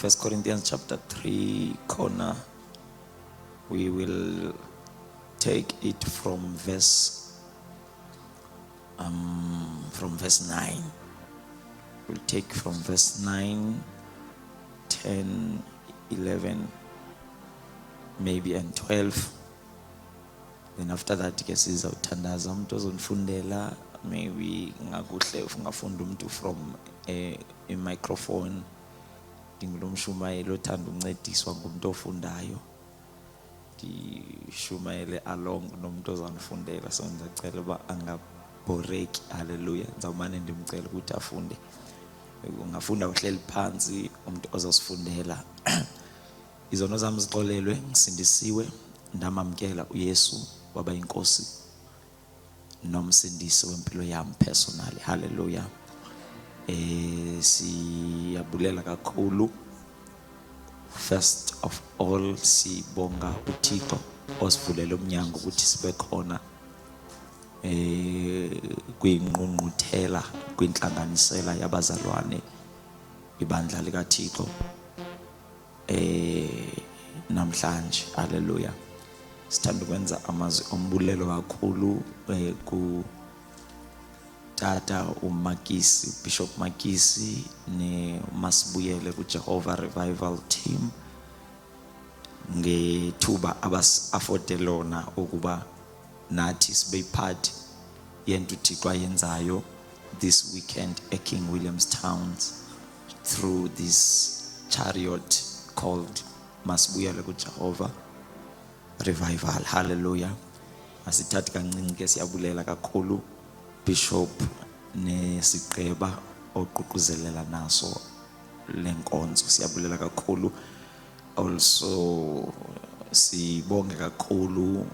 First Corinthians chapter 3 corner. We will take it from verse 9. We'll take from verse 9, 10, 11, maybe and 12. Then after that ke sizawuthandaza umuntu ozonifundela, maybe ngakuhle ungafunda umuntu from a microphone. Ngilomshumayeli othanda uncediswa ngumuntu ofundayo. Ndishumayele along nomuntu ozanifundela, so ngicela uba angabhoreki. Hallelujah. Ngizawumane ndimcela ukuthi afunde. Ungafunda uhleli phansi umuntu ozosifundela. Izono zami zixolelwe, ngisindisiwe, ndamamkela uYesu waba inkosi nomsindisi wempilo yami personally. Hallelujah. Siyabulela kakhulu. First of all, sibonga uThixo osivulele umnyango ukuthi sibe khona kwingqungquthela kwinhlanganisela yabazalwane ibandla likaThixo namhlanje. Hallelujah. Sithanda ukwenza amazwi ombulelo kakhulu ku Tata uMakisi, Bishop Makisi ne Masibuyele ku Jehovah Revival Team ngethuba abasafotelona ukuba nathi sibe part yento uThixo ayenzayo this weekend at King Williamstown through this chariot called Masibuyele ku Jehovah Revival. Hallelujah. Asithathi kancinci ke siyabulela kakhulu Bishop nesiqeba oququzelela naso lenkonzo. Siyabulela kakhulu. Also sibonge kakhulu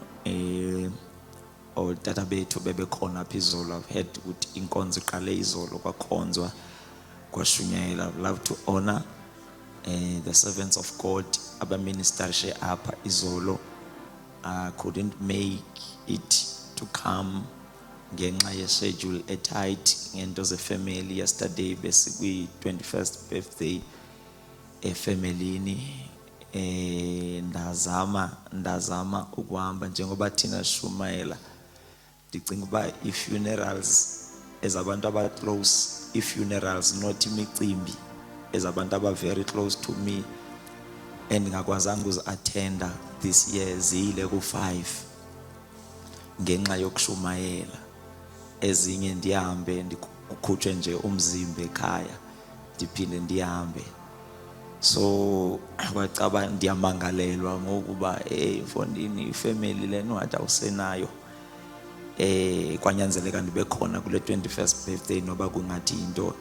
otata bethu bebekhona apha izolo. I've heard ukuthi inkonzo iqale izolo kwakhonzwa kwashunyayela. I'd love to honor the servants of God abaministershe apha izolo. Couldn't make it to come ngenxa ye-schedule tight ngento ze-family. Yesterday besikwi 21st birthday efamilini. Ndazama ukuhamba njengoba thina shumayela. Ndicinga uba i-funerals ezabantu aba-close, i-funerals not imicimbi ezabantu aba-very close to me endingakwazanga uzi-attenda this year ziyile ku-5 ngenxa yokushumayela. Ezinye ndihambe ndikhutshwe nje umzimba ekhaya ndiphinde ndihambe. So kwacaba ndiyamangalelwa ngokuba mfondini ifamily lena wathi awusenayo. Kwanyanzeleka ndibe khona kule 21st birthday noba kungathi into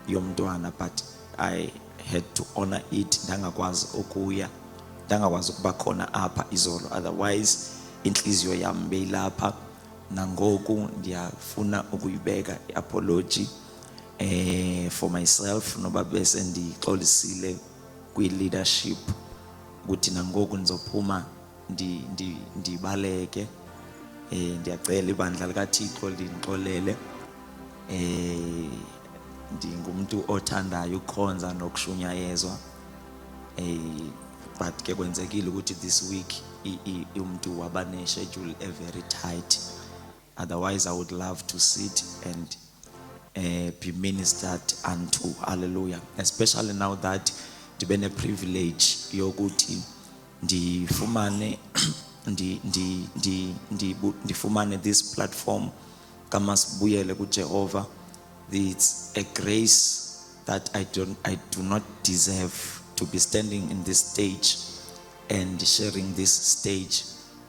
yomntwana, but I had to honor it. Ndangakwazi ukuya, ndangakwazi ukuba khona apha izolo, otherwise inhliziyo yami beyilapha. Nangoku ndiyafuna ukuyibeka i-apology for myself noba bese ndixolisile kwi-leadership ukuthi nangoku ndizophuma ndibaleke. Ndiyacela ibandla likaThixo lindixolele. Ndingumuntu othandayo ukukhonza nokushunyayezwa. But ke kwenzekile ukuthi this week umuntu waba ne-schedule very tight. Otherwise I would love to sit and be ministered unto. Hallelujah. Especially now that ndibe ne privilege yokuthi ndifumane this platform kaMasibuyele ku Jehovah. It's a grace that I do not deserve to be standing in this stage and sharing this stage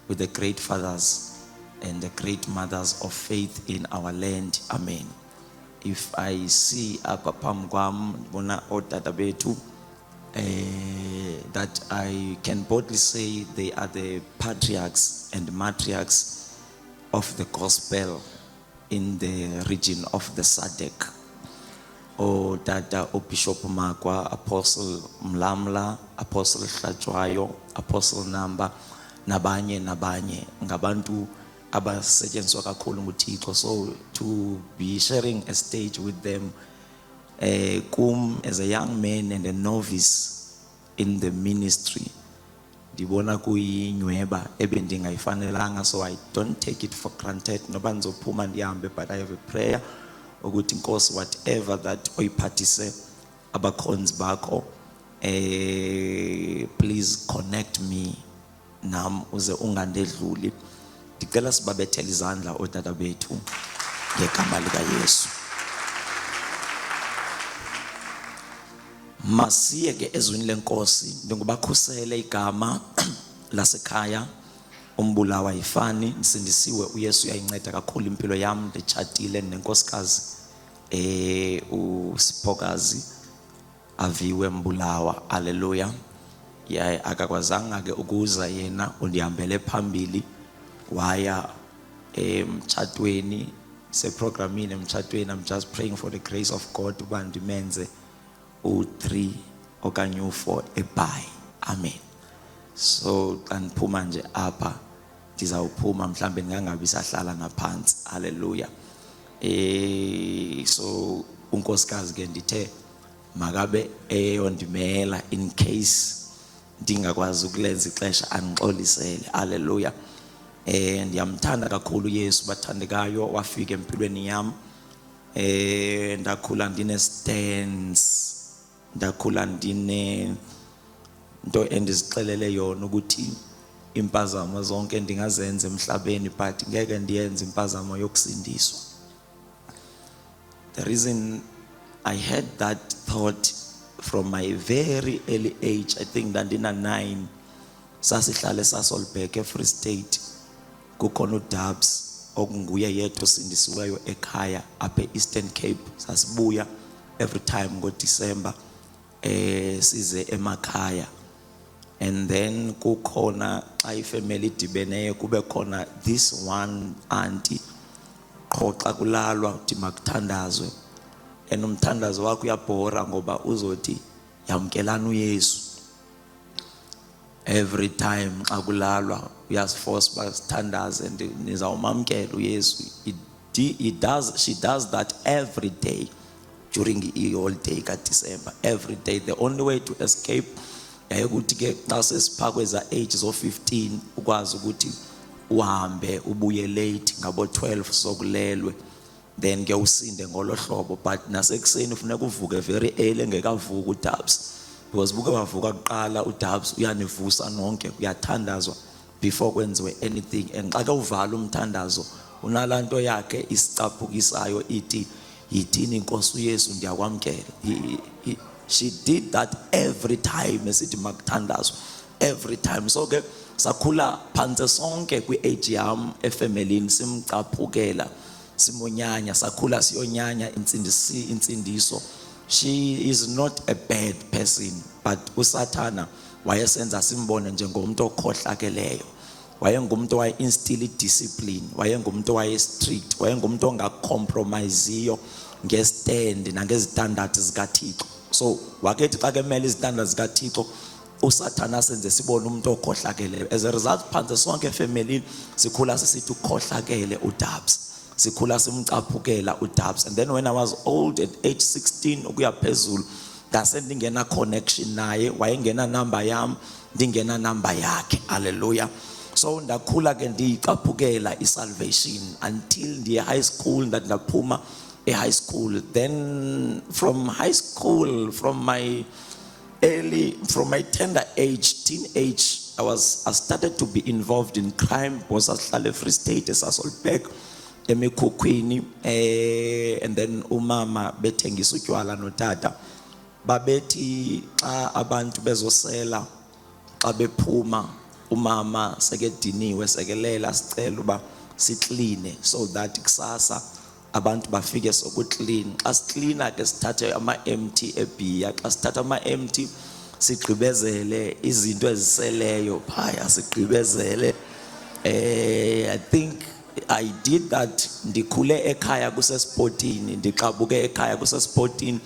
with the great fathers and the great mothers of faith in our land. Amen. If I see apha phambi kwam bona otata bethu that I can boldly say they are the patriarchs and matriarchs of the gospel in the region of the SADC. Tata Bishop Makwa, Apostle Mlamla, Apostle Hlajwayo, Apostle Namba, nabanye ngabantu abasetshenziswa kakhulu nguThixo. So to be sharing a stage with them as a young man and a novice in the ministry ndibona kuyinyweba ebendingayifanelanga, so I don't take it for granted noba ndizophuma ndihambe, but I have a prayer ukuthi Nkosi whatever that oyiphathise abakhonzi bakho please connect me nam uze ungandedluli. Ndicela sibabethele izandla otata bethu ngegama lika Yesu. Masiye ke ezwini lenkosi ndingubakhusele igama lasekhaya umbulawa yifani nisindisiwe uYesu uyayinceda kakhulu impilo yami nditshatile nenkosikazi uSiphokazi Aviwe Mbulawa. Haleluya. Ya akakwazanga ke ukuza yena undihambele phambili waya emchatweni seprogramini emchatweni. I'm just praying for the grace of God uba ndimenze u3 okanye u4 ebhayi. Amen. So xa ndiphuma nje apha ndizawuphuma mhlambe ngingangabi sahlala naphansi. Haleluya. So unkosikazi ke ndithe makabe eyondimela in case ndingakwazi ukulenza ixesha andixolisele. Haleluya. Ndiyamthanda kakhulu Yesu bathandekayo wafika empilweni yami. Ndakhula ndine stands, ndakhula ndine nto endizixelele yona ukuthi impazamo zonke ndingazenza emhlabeni but ngeke ndiyenze impazamo yokusindiswa. The reason I had that thought from my very early age, I think ndandina 9, sasihlale sasolbheke Free State kukhona uDabs okunguye yedwa osindisiweyo ekhaya apha Eastern Cape. Sasibuya every time ngoDecember size emakhaya, and then kukhona xa ifamily idibene kube khona this one auntie qho xa kulalwa uthi makuthandazwe, and umthandazo wakho uyabhora ngoba uzothi yamkelana uYesu. Every time xa kulalwa uyasiforce basithandaze and nizawumamkela uYesu. She does that every day during the whole day kaDecember, every day. The only way to escape yayokuthi ke xa sesiphakwe za age zo 15 ukwazi ukuthi uhambe ubuye late ngabo 12 sokulelwe, then ke usinde ngolo hlobo. But nasekuseni ufuneka uvuke very early ngekavuka uDabs, because buke wavuka kuqala uDabs uyanivusa nonke, uyathandazwa before kwenziwe anything. And xa ke uvala umthandazo unalanto yakhe isicaphukisayo ithi yithini Nkosi uYesu ndiyakwamkela. She did that every time esithi makuthandazwe every time. So ke sakhula phansi sonke kwi-age yam efamilini simcaphukela simonyanya, sakhula siyonyanya insindiso. She is not a bad person, but uSathana wayesenza simbone njengomuntu okhohlakeleyo. Wayengumuntu waye-instill discipline, wayengumuntu waye-strict, wayengumuntu ongacompromiseyo ngestand nangezitandard zikaThixo. So wakethi xa kemele izitandard zikaThixo uSathana senze sibone umuntu okhohlakeleyo. As a result phansi sonke efamilini sikhula sisithi ukhohlakele uDabs, sikhula simcaphukela uDabs. And then when I was old at age 16 ukuya phezulu ngase ndingena connection naye, wayengena number yam ndingena number yakhe. Hallelujah. So ndakhula ke ndiyicaphukela isalvation until ndiye high school, ndaphuma high school. Then from high school, from my tender age, teenage, I started to be involved in crime because I Free State sasolbhek emikhukhwini, and then umama bethengisa utywala notata babethi xa abantu bezosela xa bephuma umama sekediniwe sekelela sicela uba siclean so that kusasa abantu bafike sokuclean. Xa sicleana ke sithathe ama-empty ebhiya, xa sithatha ama-empty sigqibezele izinto eziseleyo phaya sigqibezele. I think I did that. Ndikhule ekhaya kusesportini, ndixabuke ekhaya kusesportini.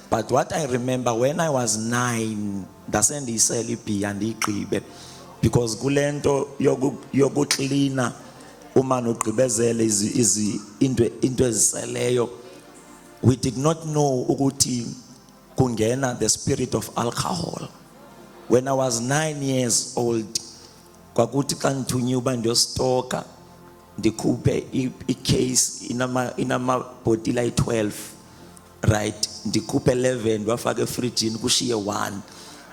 But what I remember when I was 9 ndase ndiyisela ibhiya ndiyigqibe, because kulento yokucleana uma nogqibezele into eziseleyo, we did not know ukuthi kungena the spirit of alcohol. When I was 9 years old, kwakuthi xa ndithunywe uba ndiyostoka ndikhuphe i-case inamabhotile ayi-12, right, ndikhuphe 11 ndiwafake efrijini kushiye 1,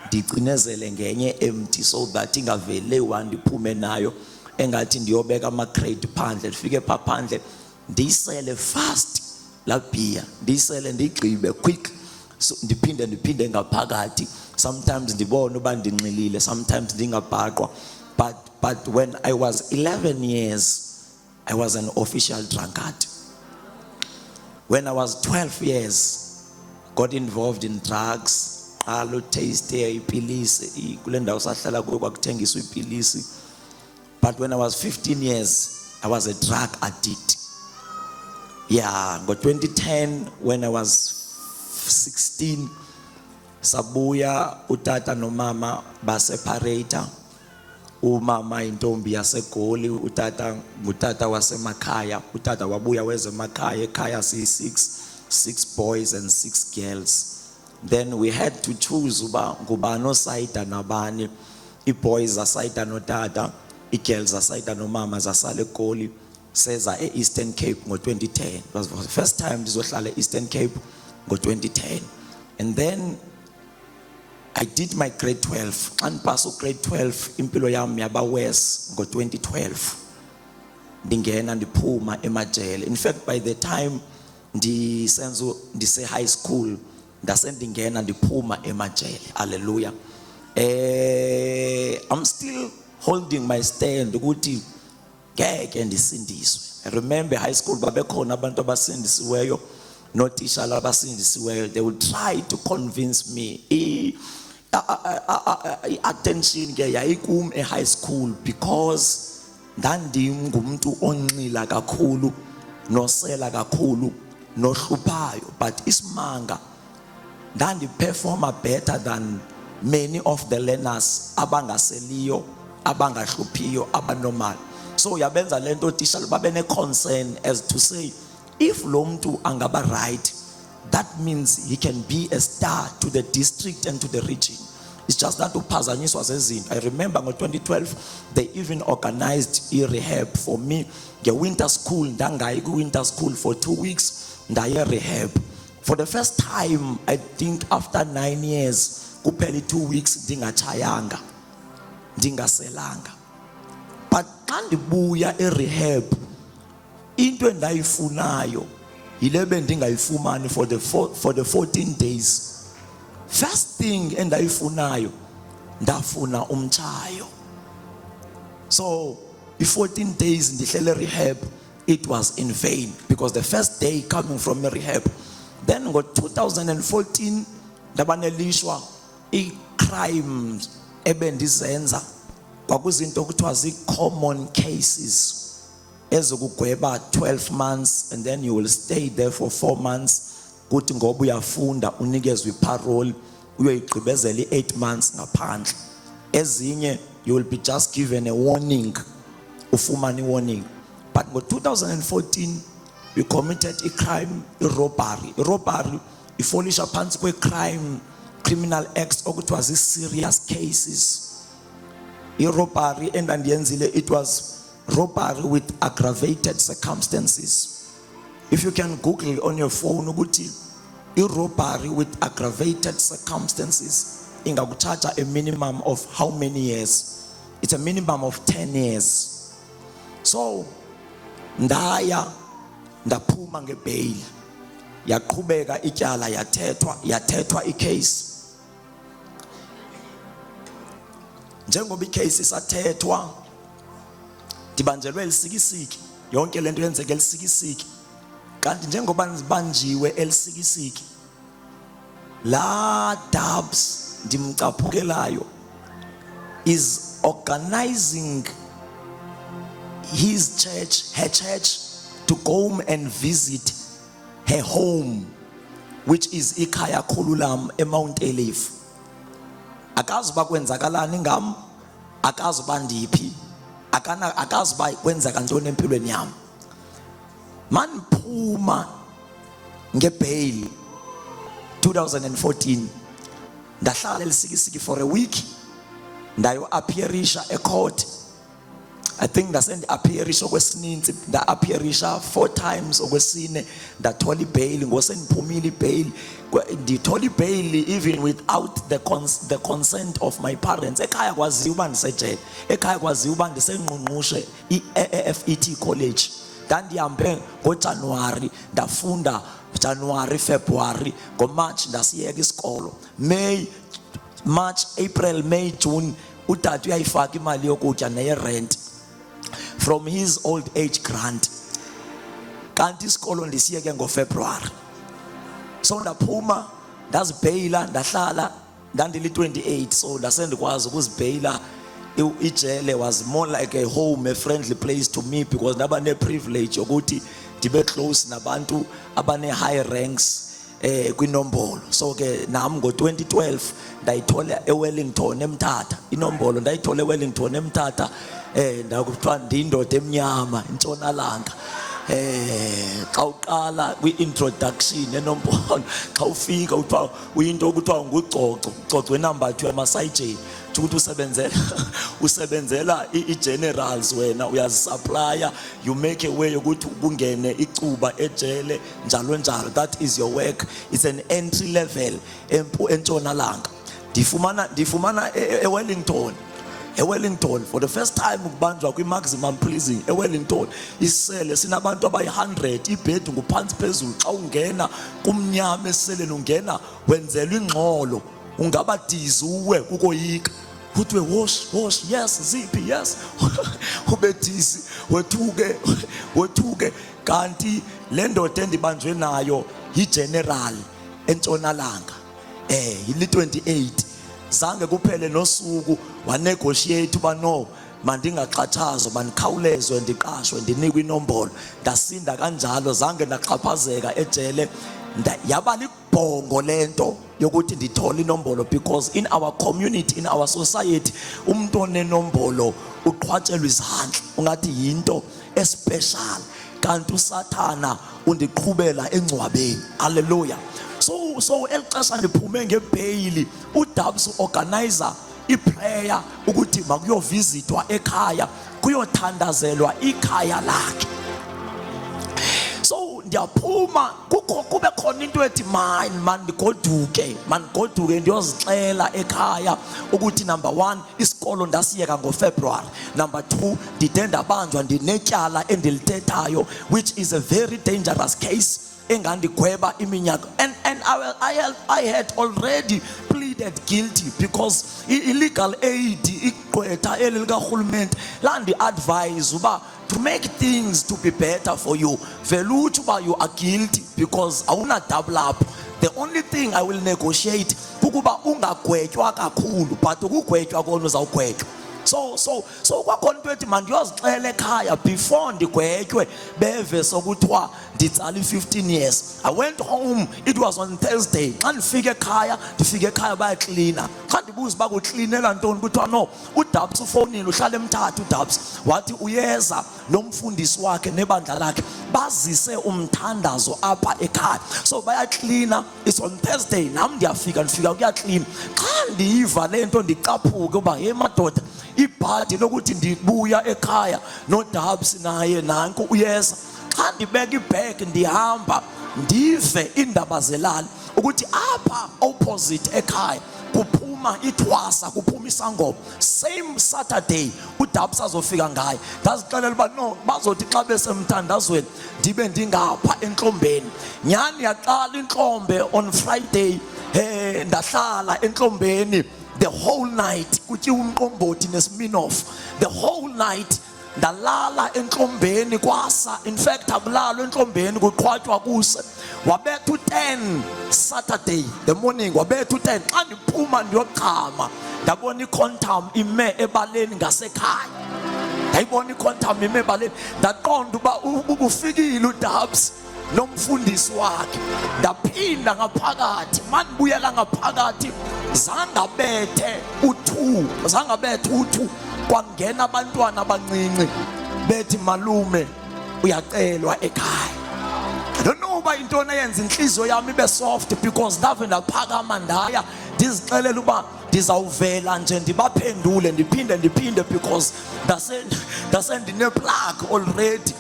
ndicinezele ngenye empty so that ingavele 1 ndiphume nayo engathi ndiyobeka ama-crate phandle, ndifike phaa phandle ndiyisele fast laa beer, ndiyisele ndiyigqibe quick. So ndiphinde ngaphakathi, sometimes ndibone uba ndinxilile, sometimes ndingabhaqwa. But when I was 11 years, I was an official drunkard. When I was 12 years, got involved in drugs. Alo taste ipilisi, kule ndawo sahlala kuyo kwakuthengiswa ipilisi. But when I was 15 years, I was a drug addict. Yeah, but 2010, when I was 16, sabuya utata no mama baseparator. Umama intombi yaseGoli, utata wasemakhaya, utata wabuya wezemakhaya, ekhaya six boys and 6 girls. Then we had to choose uba ngubani osayida nabani. I-boys zasayida notata, i-girls zasayida nomama, zasala eGoli, seza e-Eastern Cape ngo-2010. It was the first time ndizohlala e-Eastern Cape ngo-2010. And then I did my grade 12. And pass grade 12, impilo yami yaba worse ngo-2012. Ndingena ndiphuma emajele. In fact, by the time ndise high school, ndase ndingena ndiphuma emajele. Hallelujah. I'm still holding my stand ukuthi ngeke ndisindiswe. I remember high school babekhona abantu abasindisiweyo, notisha labasindisiweyo. They would try to convince me. Attention ke yayikum high school because ndandingumuntu onxila kakhulu, nosela kakhulu, nohluphayo. But isimanga ndandiperforma better than many of the learners abangaseliyo, abangahluphiyo, abanormal. So yabenza lento tisha babene concern as to say, if lo muntu angaba right, that means he can be a star to the district and to the region. It's just that uphazanyiswa zezinto. I remember in 2012, they even organized a rehab for me. The winter school, ndangayi winter school for 2 weeks, ndaye rehab. For the first time, I think after 9 years, kupheli 2 weeks, ndingachayanga, ndingaselanga. But xa ndibuya rehab, into endayifunayo yilebe ndingayifumani for the 14 days. First thing endayifunayo ndafuna umchayo. So the 14 days ndihlele rehab, it was in vain because the first day coming from rehab. Then got 2014 ndabanelishwa i-crimes ebendizenza kwakuzinto kuthiwa zi-common cases ezokugweba 12 months and then you will stay there for 4 months. Kuthi ngoba uyafunda unikezwe iparole uyoyigqibezela i-8 months ngaphandle. Ezinye you will be just given a warning, ufumane warning. But in 2014 we committed a crime, a robbery. Robbery ifolisha phansi kwe-crime criminal acts okuthiwa zi-serious cases. I-robbery endandiyenzile, it was robbery with aggravated circumstances. If you can Google on your phone ukuthi i-robbery with aggravated circumstances ingakucharge a minimum of how many years? It's a minimum of 10 years. So ndaphuma ngebail, yaqhubeka ityala, yathethwa icase. Njengoba icase isathethwa, ndibanjelwe elisikisiki, yonke lento yenzeka elisikisiki. Kanti njengoba ngibanjiwe elisikisiki, la Dubs ndimcaphukelayo is organizing his church, her church, to go home and visit her home, which is ikhaya Khululam eMount Elif. Akazuba kwenzakalani ngam, akazuba ndiphi, akazuba kwenzeka ntoni empilweni yami. Man phuma ngebail 2014 ndahlala elisikisiki for a week. ndayo appearisha ecourt. I think ndase appearisha okwesininzi, nda appearisha 4 times okwesine, ndathola bail ngose ndiphumile bail. Ndithola bail even without the consent of my parents. Ekhaya kwaziwa uba ndisejele, ekhaya kwaziwa uba ndisengqungqushe iFET college. Ndandihambe ngoJanuary, ndafunda January, February, ngoMarch ndasiyeka isikolo. May, March, April, May, June utata uyayifaka imali yokutya neye-rent from his old age grant. Kanti isikolo ndisiyeke ngoFebruary. So ndaphuma ndazibheyila, ndahlala, ndandili 28, so ndasendikwazi ukuzibheyila. Ijele was more like a home, a friendly place to me, because ndaba ne privilege yokuthi ndibe close nabantu abane high ranks kwinombolo. So ke nami ngo2012 ndayithola eWellington eMthatha. Inombolo ndayithola eWellington eMthatha, ndakuthiwa ndindoda emnyama eNtshonalanga. Xa uqala kwi-introduction enombolo, xa ufika uthiwa uyinto okuthiwa nguGcoco, uGcoco enumber 2 eMasayijeni. Ukuthi usebenzela i-generals, wena uyazisupplya, you make a way ukuthi kungene icuba ejele njalo njalo. That is your work. It's an entry level eNtshonalanga. Ndifumana eWellington for the first time ukubanjwa kwi-maximum prison eWellington. Isele sinabantu abayi-100, ibhedi nguphansi phezulu. Xa ungena kumnyama eseleni, ungena wenzelwa ingxolo, ungaba dizi uwe kukoyika. Kuthiwe wash, yes, ziphi, yes. Ube dizi, wethuke. Kanti le ndoda endibanjwe nayo yi-general eNtshonalanga. Yili 28. Zange kuphele nosuku wanegotiate uba no, mandingaxhatshazwa, mandikhawulezwe ndiqashwe ndinikwe inombolo. Ndasinda kanjalo, zange ndaxhaphazeka ejele. Yaba libhongo lento yokuthi ndithola inombolo, because in our community, in our society, umuntu onenombolo uqhwatshelwa izandla, ungathi yinto especial. Kanti uSathana undiqhubela engcwabeni. Hallelujah. So elixesha ndiphume ngebheyili, uDabs organizer iprayer ukuthi makuyovisitwa ekhaya, kuyothandazelwa ikhaya lakhe. So ndiyaphuma, kube khona into ethi mandigoduke ndiyozixela ekhaya ukuthi number 1 isikolo ndasiyeka ngoFebruary, number 2 ndide ndabanjwa ndinetyala endilithethayo, which is a very dangerous case engandigweba iminyaka. And I had already pleaded guilty, because illegal aid igqwetha elikarhulumente landi advise uba to make things to be better for you, veluthi uba you are guilty, because awuna double up. The only thing I will negotiate kukuba ungagwetywa kakhulu, but ukugwetywa kona uzawugwetywa. So kwakhona into ethi mandiyozixela ekhaya before ndigwetywe beve sokuthiwa nditsala 15 years. I went home, it was on Thursday. Xa ndifika ekhaya bayaklina. Xa ndibuza uba kuklinela ntoni, kuthiwa no, uDabs ufonile, uhlala eMthatha uDabs, wathi uyeza nomfundisi wakhe nebandla lakhe bazise umthandazo apha ekhaya. So bayaklina, it's on Thursday, nam ndifika kuyaklina. Xa ndiyiva le nto ndicaphuke uba hey madoda, ibhadi lokuthi ndibuya ekhaya noDabs naye nanku uyeza. Xa ndibeka ibheg ndihamba, ndive indaba zelali ukuthi apha opposite ekhaya kuphuma ithwasa, kuphuma isangoma. Same Saturday uDabs azofika ngayo. Ndazixelela uba no, bazothi xa besemthandazweni ndibe ndingapha eNtlombeni. Nyani yaqala intlombe on Friday, ndahlala eNtlombeni the whole night, kutyiwa umqombothi neSmirnoff. The whole night ndalala eNtlombeni kwasa. In fact akulalwa eNtlombeni, kuqhwatywa kuse. Wabetha u10 Saturday the morning, wabetha u10. Xa ndiphuma ndiyochama, ndabona iContam ime ebaleni ngasekhaya. Ndayibona iContam ime ebaleni, ndaqonda uba ubufikile uDabs nomfundisi wakhe. Ndaphinda ngaphakathi, mandibuyela ngaphakathi, zangabethe u2 kwangena abantwana abancinci bethi malume uyacelwa ekhaya. I don't know uba intoni eyenza inhliziyo yami ibe soft, because ndave ndaphakama ndaya ndizixelela uba ndizawuvela nje ndibaphendule ndiphinde because ndase ndine-plug already.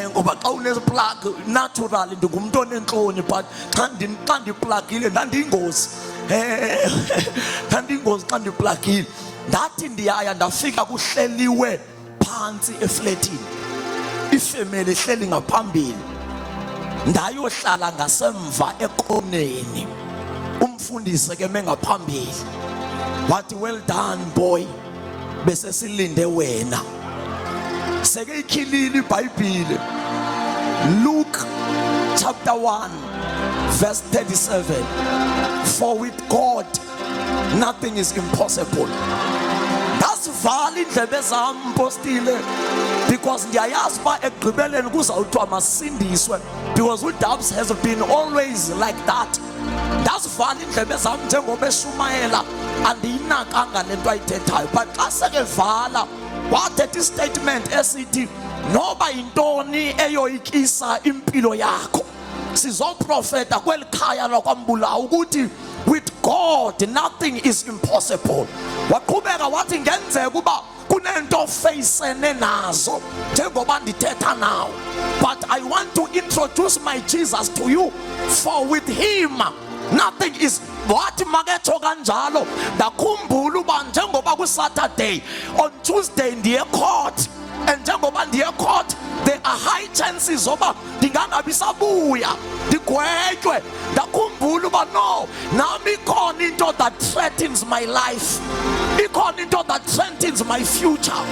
Ngoba xa une-plug natural ndingumuntu onentloni, but xa ndiplugile ndandiyingozi. Ndandiyingozi xa ndiplugile. Ndathi ndiyaya ndafika kuhleliwe phansi efletini, ifemeli ehleli ngaphambili, ndayohlala ngasemva ekoneni. Umfundisi ke mengaphambili wathi, well done boy, bese silinde wena. Seke ikhilile iBhayibhile, Luke chapter 1 verse 37, for with God nothing is impossible. Ndasivala indlebe zami mpostile, because ndiyayazi uba ekugqibeleni kuzawuthiwa masindiswe, because uDabs has been always like that. Ndasivala indlebe zami njengoba eshumayela, andiyinakanga le nto ayithethayo. But xa sekevala wathethi statement esithi, noba yintoni eyoyikisa impilo yakho, sizoprofeta kweli khaya lakwambulawo ukuthi with God nothing is impossible. Waqhubeka wathi ngenzeka uba kunento ofacene nazo njengoba ndithetha nawe, but I want to introduce my Jesus to you, for with him nothing is. Wathi maketho kanjalo ndakhumbula uba njengoba kuSaturday, on Tuesday ndiye court, and njengoba ndiye court there are high chances oba ndingangabi sabuya ndigwetywe. Ndakhumbula uba no, nami ikhona into that threatens my life, ikhona into that threatens my future,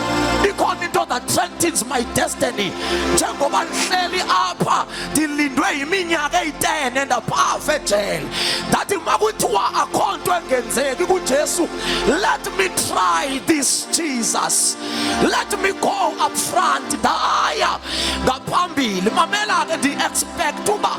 ikhona into that threatens my destiny. Njengoba ndihleli apha ndilindwe yiminyaka eyi-10 endapha ejele, ndathi makuthiwa akho nto engenzeki kuJesu, let me try this Jesus, let me go up front. Ndaya ngaphambili, mamela ke ndi-expect uba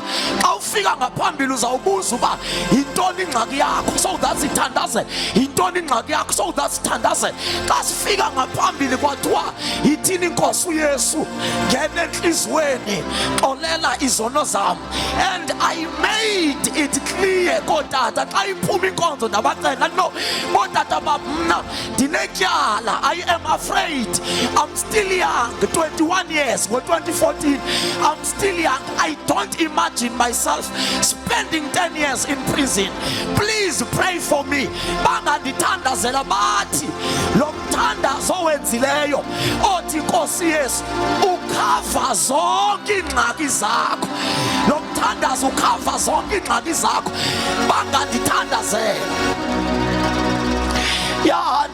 xa ufika ngaphambili uzawubuza uba yintoni ingxaki yakho, so that's ithandaze, yintoni ingxaki yakho, so that's ithandaze. Xa sifika ngaphambili kwathiwa yithini inkosi uYesu, ngena entliziyweni, xolela izono zam. And I made it clear kootata xa iphuma inkonzo ndabacela, no kootata mna ndinetyala, I am afraid, I'm still young, 21 years, ngo-2014, I'm still young. I don't imagine myself spending 10 years in prison. Please pray for me. Bangandithandazela bathi lo mthandazo owenzileyo othi Nkosi Yesu ukhava zonke ingxaki zakho, lo mthandazo ukhava zonke ingxaki zakho, bangandithandazela. Ya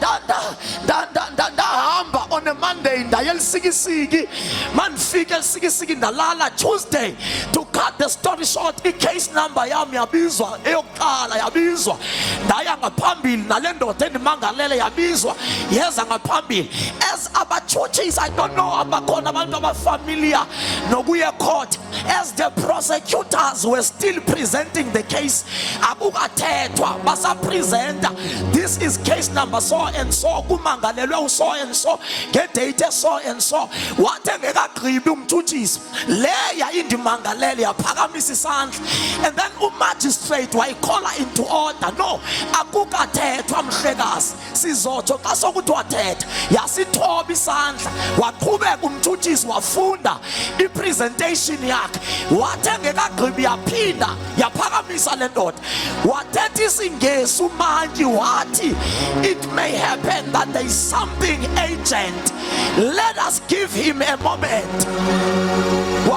ndahamba on a Monday ndaya eLisikisiki, mandifika eLisikisiki ndalala. Tuesday, to cut the story short, i-case number yami yabizwa, eyokuqala yabizwa, ndaya ngaphambili, nale ndoda endimangalele yabizwa yeza ngaphambili. As aba-churches, I don't know abakhona abantu abafamiliar nokuye court, as the prosecutors were still presenting the case, akukathethwa basapresenta, this is case number so and so, kumangalelwe so and so, ngedate so and so. Wathi engekagqibi umtshutshisi, leya indimangalele yaphakamisa isandla, and then umagistrate wayikhola into order. No, akukathethwa mhlekazi, sizotsho xa sokuthi wathetha, yasithoba isandla. Waqhubeka umtshutshisi wafunda ipresentation yakhe, wathi engekagqibi yaphinda yaphakamisa le ndoda, wathetha isingesi umantyi, wathi it may happen that there is something agent, let us give him a moment.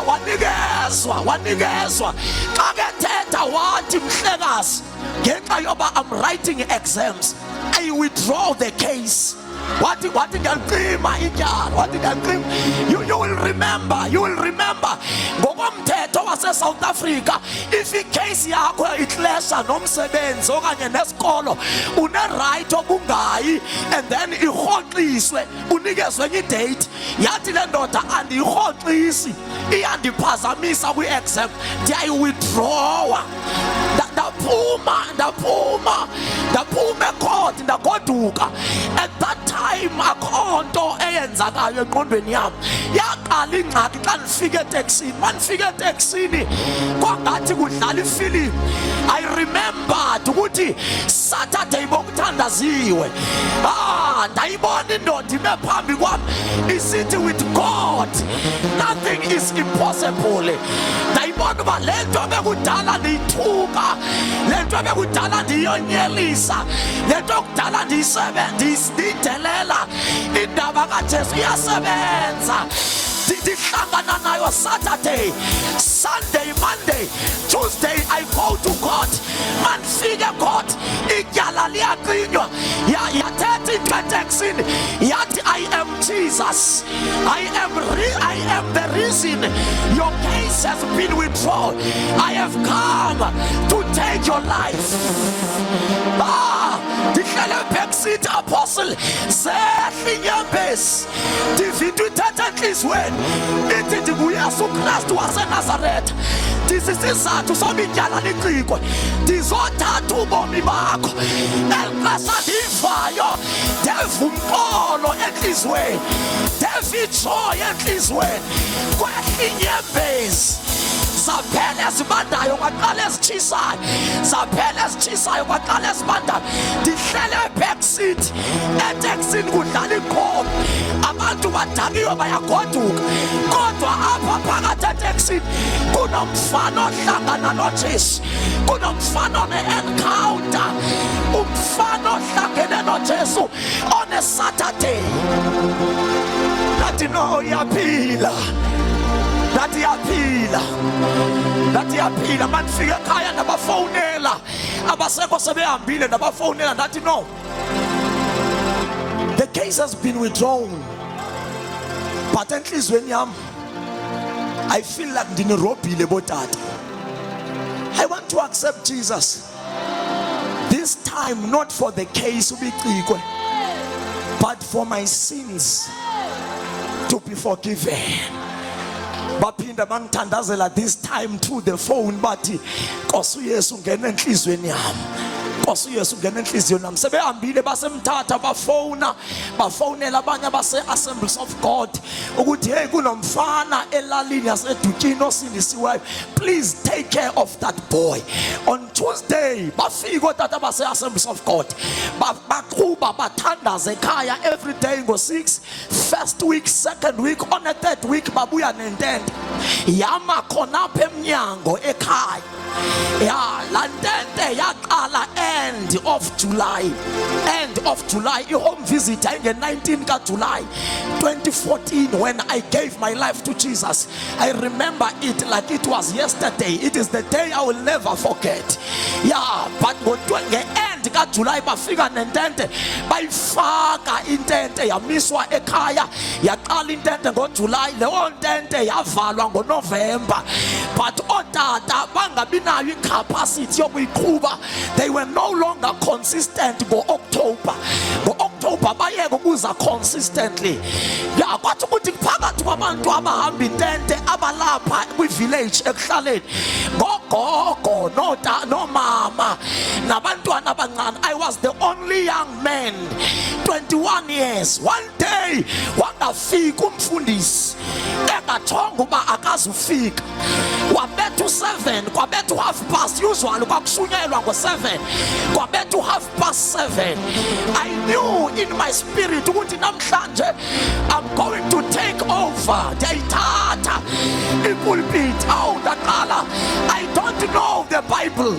Wanikezwa xa kethetha wathi mhlekazi, ngenxa yoba I'm writing exams, I withdraw the case. What ngiyacima ityala, wathi ngiyacima. You will remember ngokomthetho wase-South Africa, if icase yakho iclasha nomsebenzi okanye nesikolo, une-right obungayi, and then irhoxiswe unikezwe enye idate. Yathi le ndoda andiyirhoxisi, iyandiphazamisa kwi-exam, ndiyayiwithdrawa. ndaphuma ekhodi ndagoduka. At that time akho nto eyenzakayo engqondweni yami. Yaqala ingxaki xa ndifika eteksini. Mandifika eteksini kwangathi kudlala ifilimu. I remembered ukuthi Saturday bokuthandaziwe. Ndayibona indoda ime phambi kwami isithi with God nothing is impossible. Ndayibona uba le nto bekudala ndiyithuka, le nto bekudala ndiyonyelisa, le nto kudala ndiyidelela, indaba kaJesu iyasebenza. Ndihlangana nayo Saturday, Sunday, Monday, Tuesday I go to court. Mandifike court ityala liyaqinywa. Yathetha inteksini yathi I am Jesus. I am the reason your case has been withdrawn. I have come to take your life. Ndihlele backseat apostle zehlinyembezi. Ndivinto ithetha enhliziyweni ithi ndinguYesu Kristu waseNazaretha. Ndisisizathu somityala licikwe. Ndizothatha ubomi bakho. Elixesha ndivayo ndeva umqolo enhliziyweni, ndeva ijoy enhliziyweni. Kwehlinyembezi zaphela ezibandayo kwaqala ezitshisayo, zaphela ezitshisayo kwaqala ezibandayo. Ndihlele backseat eteksini kudlala iqhobo. Abantu badakiwe bayagoduka, kodwa apha phakathi eteksini kunomfana ohlangana noJesu, kunomfana one-encounter, umfana ohlangene noJesu on a Saturday. Nathi no uyaphila, nathi yaphila. Mandifika ekhaya ndabafowunela, abasekho sebehambile ndabafowunela ndathi no, the case has been withdrawn. But enhlizweni yami I feel like ndinirobhile botata. I want to accept Jesus this time, not for the case ubicikwe, but for my sins to be forgiven. Baphinda bangithandazela this time through the phone bathi Nkosi uYesu ngena enhlizweni yami, Nkosi uYesu ngena enhlizweni yami. Sebehambile basemthatha bafonela abanye base-Assemblies of God ukuthi hey kunomfana elalini yaseDutyini osindisiweyo, please take care of that boy. On Tuesday bafika otata base-Assemblies of God baqhuba bathandaza ekhaya every day ngo-6. First week, second week, on a third week babuya nentente yama khonapha emnyango ekhaya. La ntente yaqala end of July, i-home visit ayinge-19 kaJuly 2014 when I gave my life to Jesus. I remember it like it was yesterday. It is the day I will never forget. But nge-end kaJuly bafika nentente bayifaka intente yamiswa ekhaya, yaqala intente ngoJuly, leyo ntente yavalwa ngoNovember. But otata bangabi nayo icapacity yokuyiqhuba. They were no longer consistent ngo-October bayeke ukuza consistently. Kwathi ukuthi phakathi kwabantu abahamba intente abalapha kwi-village ekuhlaleni ngogogo nomama nabantwana abancane, I was the only young man, 21 years. One day wangafika umfundisi engathonga uba akazufika, wabetha u7 kwabetha u7:30. Usually kwakushunyelwa ngo7 kwabetha u7:30. I knew in my spirit ukuthi namhlanje I'm going to take over. Ndiyayithatha ipulpit. Ndaqala, I don't know the Bible,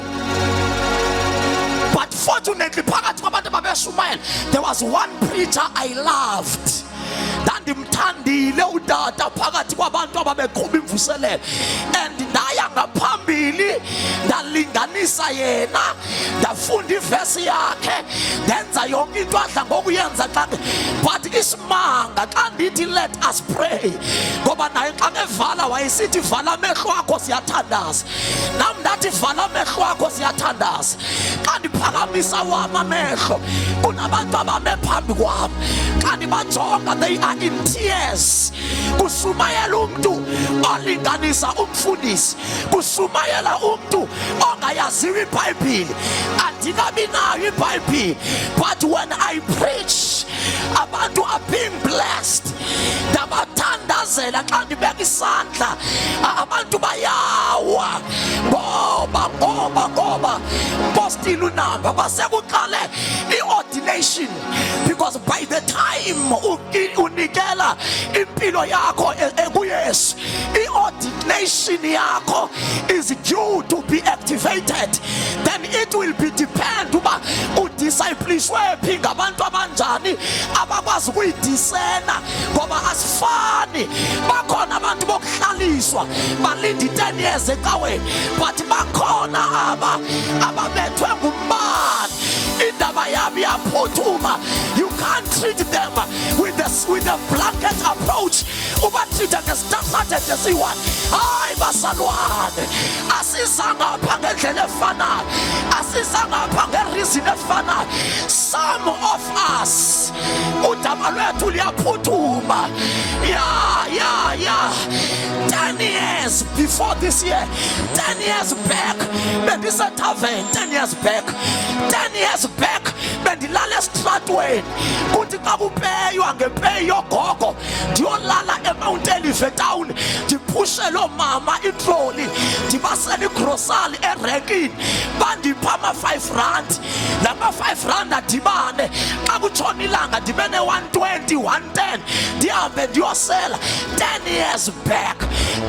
but fortunately phakathi kwabantu babeshumayela there was one preacher I loved. Ndandimthandile utata phakathi kwabantu ababeqhuba imvuselelo, and ndaya ngaphambili ndalinganisa yena, ndafunda ivesi yakhe, ndenza yonke into adla ngokuyenza xa. But isimanga xa ndithi let us pray, ngoba naye xa bevala wayesithi vala amehlo akho siyathandaza. Nam ndathi vala amehlo akho siyathandaza. Xa ndiphakamisa wam amehlo kunabantu abame phambi kwam, xa ndibajonga they are in tears. Kusumayela umntu olinganisa umfundisi, kusumayela umntu ongayaziyo iBhayibhile. Andikabi nayo iBhayibhile, but when I preach abantu are being blessed. Ndabathandazela xa ndibeka isandla abantu bayawa ngoba postile unamba basekuqale iordination, because by the time unikela impilo yakho kuYesu, iordination yakho is due to be activated. Then it will be depend uba udisciplishwe phi ngabantu abanjani abakwazi ukuyidisena, ngoba asifani. Bakhona abantu bokuhlaliswa balinde 10 years ecaweni, but bakhona ababethwe ngumbane indaba yabo iyaphuthuma. You can't treat them with a blanket approach. Uba treat ngesithathe esiyi-one. Hayi basalwane, asizangapha ngendlela efanayo, asizangapha ngereason efanayo. Some of us udaba lwethu liyaphuthuma. Yeah. 10 years before this year, 10 years back, bendisethaveni. 10 years back, 10 years back, bendilala esitratweni. Kuthi xa kupeywa ngepeyi yogogo ndiyolala eMount Olive Town, ndiphushe loo mama itroli, ndibasela igrosali erenkini, bandipha ama-R5. Lama-R5 adibane, xa kutshona ilanga ndibe ne-120, 110, ndihambe ndiyosela. 10 years back,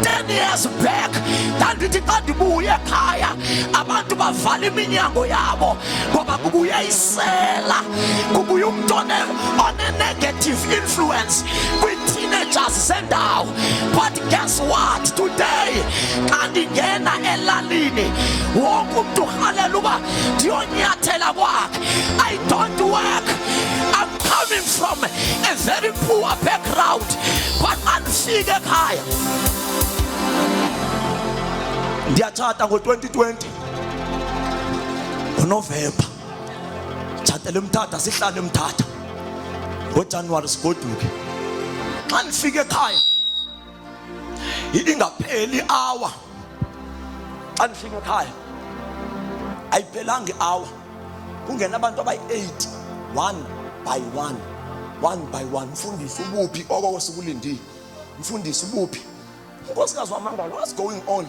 10 years back, ndandithi xa ndibuye ekhaya abantu bavala iminyango yabo ngoba kubuye isela, kubuye umntu one-negative influence kwii-teenagers zendawo. But guess what? Today xa ndingena elalini wonke umntu urhalela uba ndiyonyathela kwakhe. I don't work. I'm coming from a very poor background, but andifike ekhaya. Ndiyatshata ngo-2020 ngoNovemba, tshatele eMthatha, sihlale eMthatha. NgoJanuwari sigoduke. Xa ndifike ekhaya ingapheli hour. Xa ndifike ekhaya ayiphelanga i-hour kungena abantu abayi-8, one by one. Mfundisi ubuphi okoko sikulindile? Mfundisi ubuphi? Unkosikazi wamangalo, what's going on?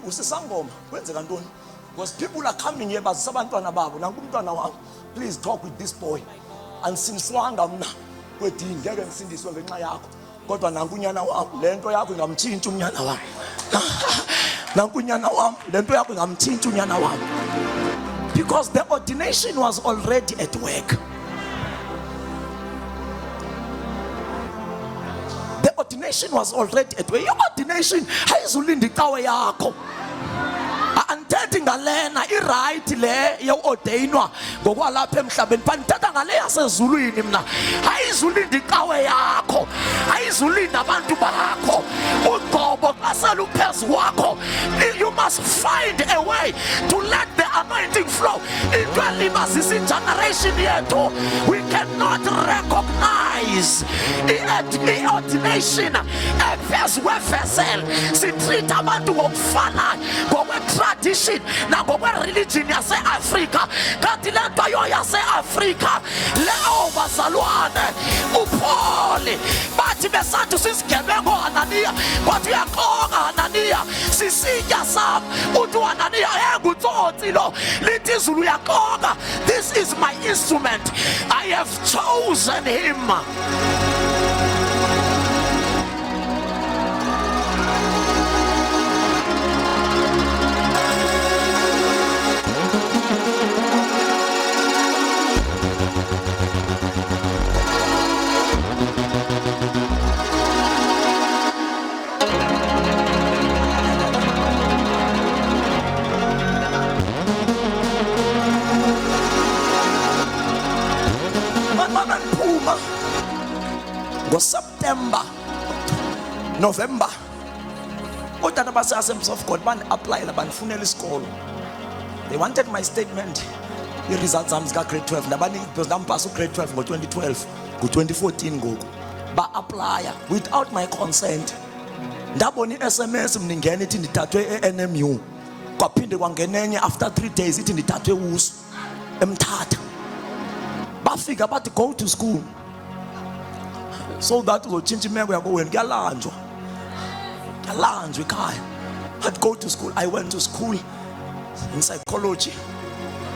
Usisangoma, kwenzeka ntoni? Because people are coming here bazisa abantwana babo. Nanku umntwana wami, please talk with this boy. Ansiniswanga mna kwedini, ngeke ngisindiswe ngenxa yakho. Kodwa nanku unyana wami, lento yakho ingamthinta unyana wami. Nanku unyana wami, lento yakho ingamthinta unyana wami. Because the ordination was already at work. The ordination was already at work. Your ordination ayizulindi cawe yakho. Andithethi ngalena i-right le ye-ordainwa ngokwalapha emhlabeni, but ndithetha ngale yasezulwini mna. Ayizulindi icawe yakho, ayizulindi abantu bakho. Ugcobo xa seluphezu kwakho, you must find a way to let the anointing flow into elibazisa generation yethu. We cannot recognize i-ordination ephezu kwevessel. Sitreat abantu ngokufanayo ngokwe-tradition nangokwe-religion yase-Afrika, kanti le nto yo yase-Afrika leyo bazalwane uPaul bathi besathi sisigebengo Hananiya, bathi uyaxoka Hananiya, sisitya sam. Uthi uHananiya engutsotsi lo, lithi izulu uyaxoka. This is my instrument, I have chosen him. Ngo-September, November, otata base-Assemblies of God bani-aplayela bandifunela isikolo. They wanted my statement, i-results zami zika-grade 12. Because ndampasa u-grade 12 ngo-2012, ngo-2014 ngoku. Ba-aplya without my consent. Ndabona i-SMS mningena ithi ndithathwe e-NMU. Kwaphinde kwangenenye after 3 days ithi ndithathwe usu eMthatha. Bafika bathi go to school. So that uzotshintsha imeko yakho wena kuyalanjwa. Kuyalanjwa ekhaya. I'd go to school. I went to school in psychology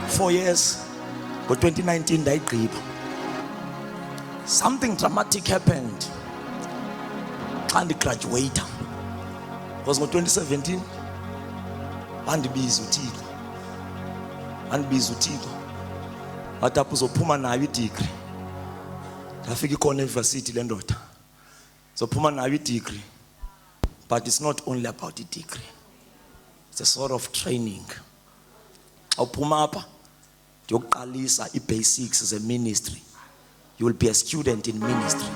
4 years. But 2019 ndayigqiba. Something dramatic happened xa ndigraduate. Because ngo-2017 bandibiza uThixo. Wathi apho uzophuma nayo i-degree. Ndafika ikhona e-university le ndoda. Uzophuma nayo i-degree. But it's not only about the degree. It's a sort of training. Awuphuma apha ndiyokuqalisa i-basics ze-ministry. You will be a student in ministry.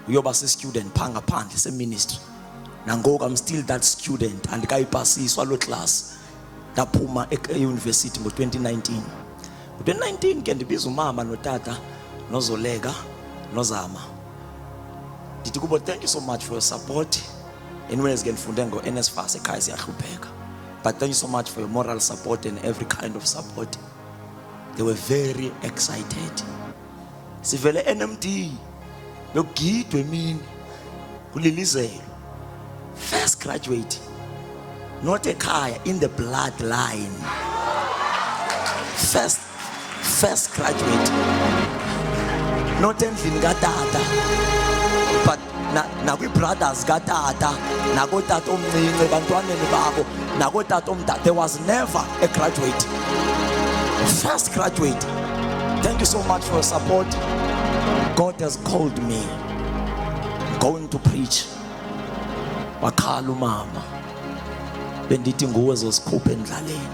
Uyoba se-student phaa ngaphandle se-ministry. Nangoku I'm still that student and ndikayipasiswa lo class. Ndaphuma e-university ngo-2019. Ngo-2019 ke ndibiza umama notata noZoleka noZama. Ndithi kubo thank you so much for your support. Anyways ke ndifunde ngo-NSFAS ekhaya siyahlupheka. But thank you so much for your moral support and every kind of support. They were very excited. Sivele NMD yogidwe emini kulilizelo. First graduate, not ekhaya, in the bloodline. First graduate, not endlini katata, but nakwi-brothers katata, nakotata omncinci bantwaneni babo, nakotata omdala. There was never a graduate. First graduate. Thank you so much for your support. God has called me. I'm going to preach. Wakhala umama bendithi nguwe zosikhupha endlaleni.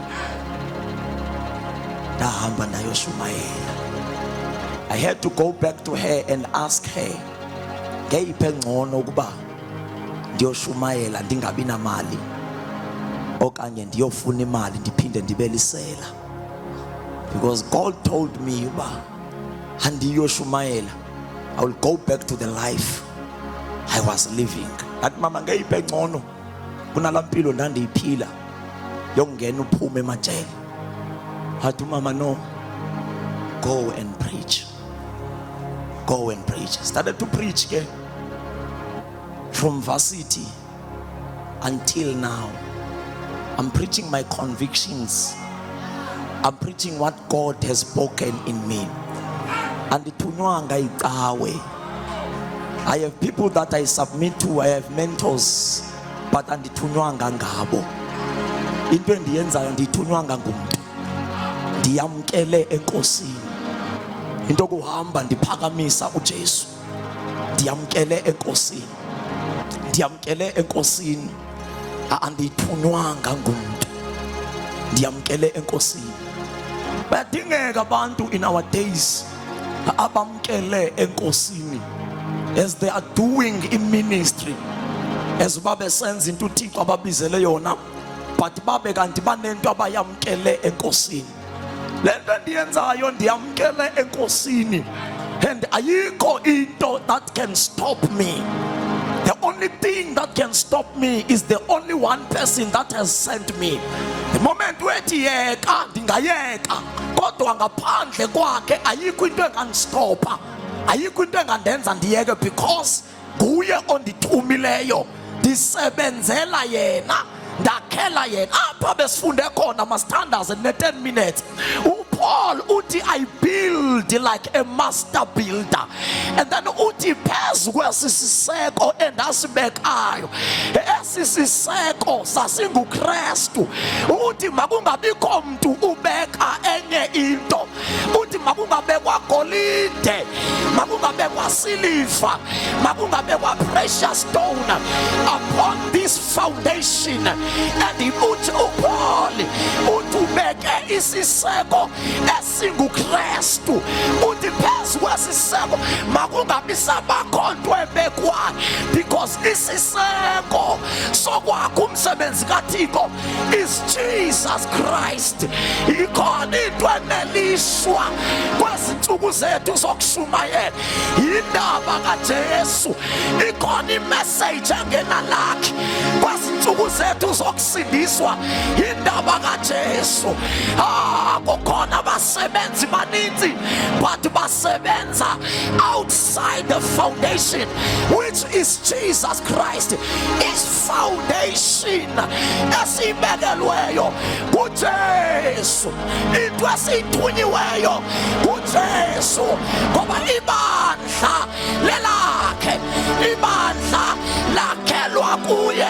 Ndahamba ndayoshumayela. I had to go back to her and ask her, ngeyiphi engcono ukuba ndiyoshumayela ndingabi namali okanye ndiyofuna imali ndiphinde ndibelisela? Because God told me uba andiyoshumayela, I will go back to the life I was living. Athi mama ngeyiphi engcono kunalampilo ndandiyiphila yokungena uphume emajele? Athi mama no, go and preach. Go and preach. Started to preach ke from varsity until now. I'm preaching my convictions. I'm preaching what God has spoken in me. And ithunywa icawe. I have people that I submit to. I have mentors, but andithunywanga ngabo. Into endiyenzayo ndithunywanga ngumuntu. Ndiyamkele enkosini. Into kuhamba ndiphakamisa uJesu. Ndiyamkele enkosini. Ndiyamkele enkosini. Andithunywanga ngumuntu. Ndiyamkele enkosini. Bayadingeka abantu in our days abamkele enkosini as they are doing in ministry, as babe senza into uThixo ababizele yona, but babe kanti banento abayamkele enkosini. Lento endiyenzayo ndiyamkele enkosini, and ayikho into that can stop me. The only thing that can stop me is the only one person that has sent me. The moment wethi yeka ndingayeka, kodwa ngaphandle kwakhe ayikho into engandistopa, ayikho into engandenza ndiyeke, because nguye ondithumileyo, ndisebenzela yena, ndakhela yena. Apha besifunde khona masithandaze ne-10 minutes. Paul uthi I build like a master builder, and then uthi phezu kwesisiseko endasibekayo, esisiseko sasinguKristu. Uthi makungabikho mntu ubeka enye into. Uthi makungabekwa golide, makungabekwa siliva, makungabekwa precious stone upon this foundation. And uthi uPaul uthi ubeke isiseko esinguKristu. Uthi phezu kwesiseko makungabi sabakho nto isiseko sokwakha umsebenzi kaThixo is Jesus Christ. Ikhona into enelishwa kwezinsuku zethu zokushumayela, indaba kaJesu. Ikhona imessage engena lakhe kwezinsuku zethu zokusindiswa, indaba kaJesu. Kukhona abasebenzi baninzi but basebenza outside the foundation, which is Jesus Christ. Is foundation esibekelweyo kuJesu, into esithunyiweyo kuJesu, ngoba ibandla lelakhe, ibandla lakhelwa kuye,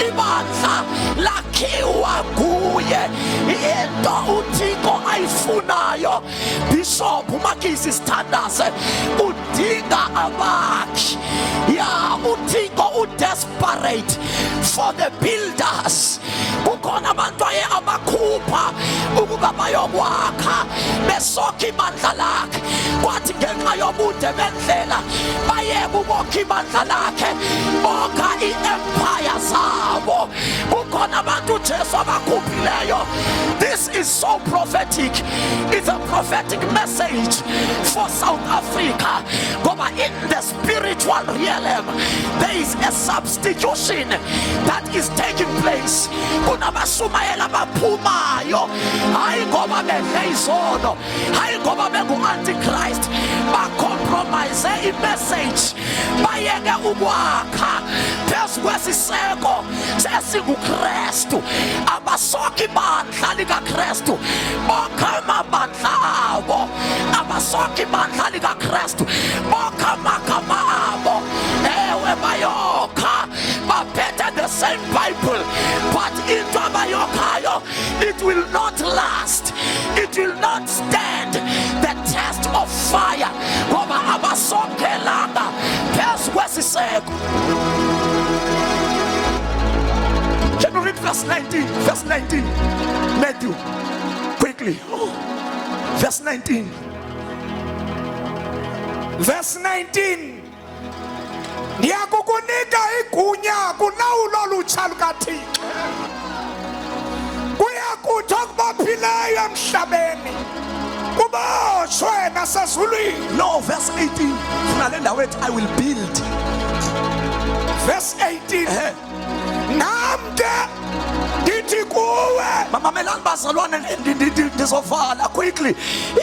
ibandla lakhiwa kuye. Into uThixo ayifunayo, Bishop Makisi Sithandaze, udinga abakhi. uThixo desperate for the builders. Kukhona abantu abakhupha ukuba bayokwakha besokha ibandla lakhe, kwathi ngenxa yobude bendlela bayeka ukokha ibandla lakhe, bokha i-empire zabo. Kukhona abantu uJesu abakhuphileyo. This is so prophetic. It's a prophetic message for South Africa. Ngoba in the spiritual realm there is a substitution that is taking place. Kunabashumayela baphumayo, hayi ngoba bedle izono, hayi ngoba bengu-antichrist, bacompromise i-message, bayeke ukwakha phezu kwesiseko sesinguKristu. Abasokha ibandla likaKristu bokha amabandla abo, abasokha ibandla likaKristu bokha amagama abo. Ewe bayokha, baphethe the same Bible, but into abayokhayo it will not last, it will not stand the test of fire, ngoba abasokhelanga phezu kwesiseko. Can you read verse 19? Verse 19. Matthew. Quickly. Verse 19. Verse 19. Ndiyakukunika igunya kulawulo olutsha lukaThixo. Kuyakuthi okubophileyo emhlabeni kubotshwe nasezulwini. No, verse 18. I will build. Verse 18. Namde ndithi kuwe. Mamelani bazalwane, ndizovala quickly.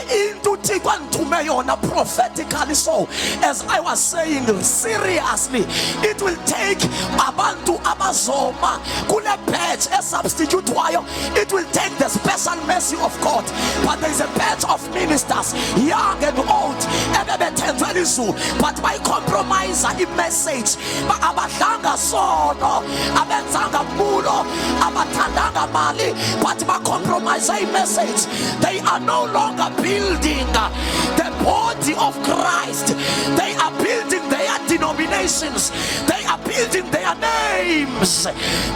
Into uThixo andithume yona prophetically. So as I was saying, seriously, it will take abantu abazoma kule batch esubstitutewayo. It will take the special mercy of God, but there is a batch of ministers, young and old, ebebethenjwe lizulu, but by compromise i-message, abadlanga sono, abenzanga mbulo, abathandanga mali, but by compromise i-message. They are no longer building the body of Christ. They are building their denominations. They are building their names.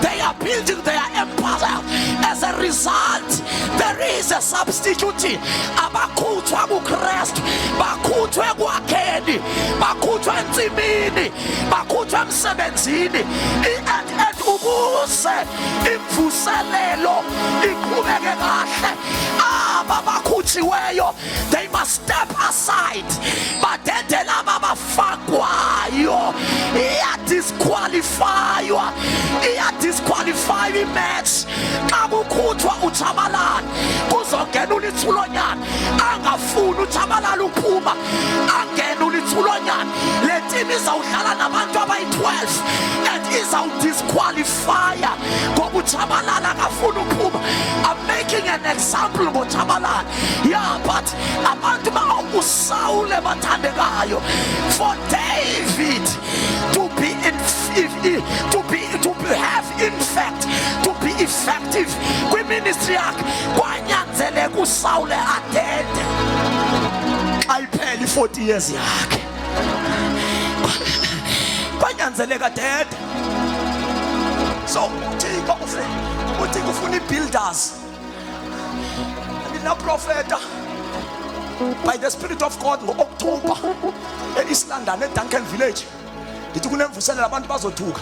They are building their empire. As a result, there is a substitute. Abakhutshwa kuKristu, bakhutshwe kwakheni, bakhutshwe entsimini, bakhutshwe emsebenzini. And ukuze imvuselelo iqhubeke kahle, abakhutshiweyo, they must step aside. Badedela abafakwayo, disqualify imatch. Xa kukhutshwa uJabalala kuzongena uLithulonyana, angafuni uJabalala uphuma, angena uLithulonyana. Le team izawudlala nabantu abayi-12 and izawudisqualifya ngoba uJabalala akafuni uphuma. I'm making an example ngoJabalala. Yeah, but abantu uSaul ebathandekayo, for David to be effective kwiministry yakhe, kwanyanzeleka uSaul adede xa iphela i-40 years yakhe. Kwanyanzeleka adede. So uThixo ufuna i-builders. Nginaphrofeta by the Spirit of God ngo-October e-East London, eDuncan Village. ndithi kunemvuselelo abantu bazothuka.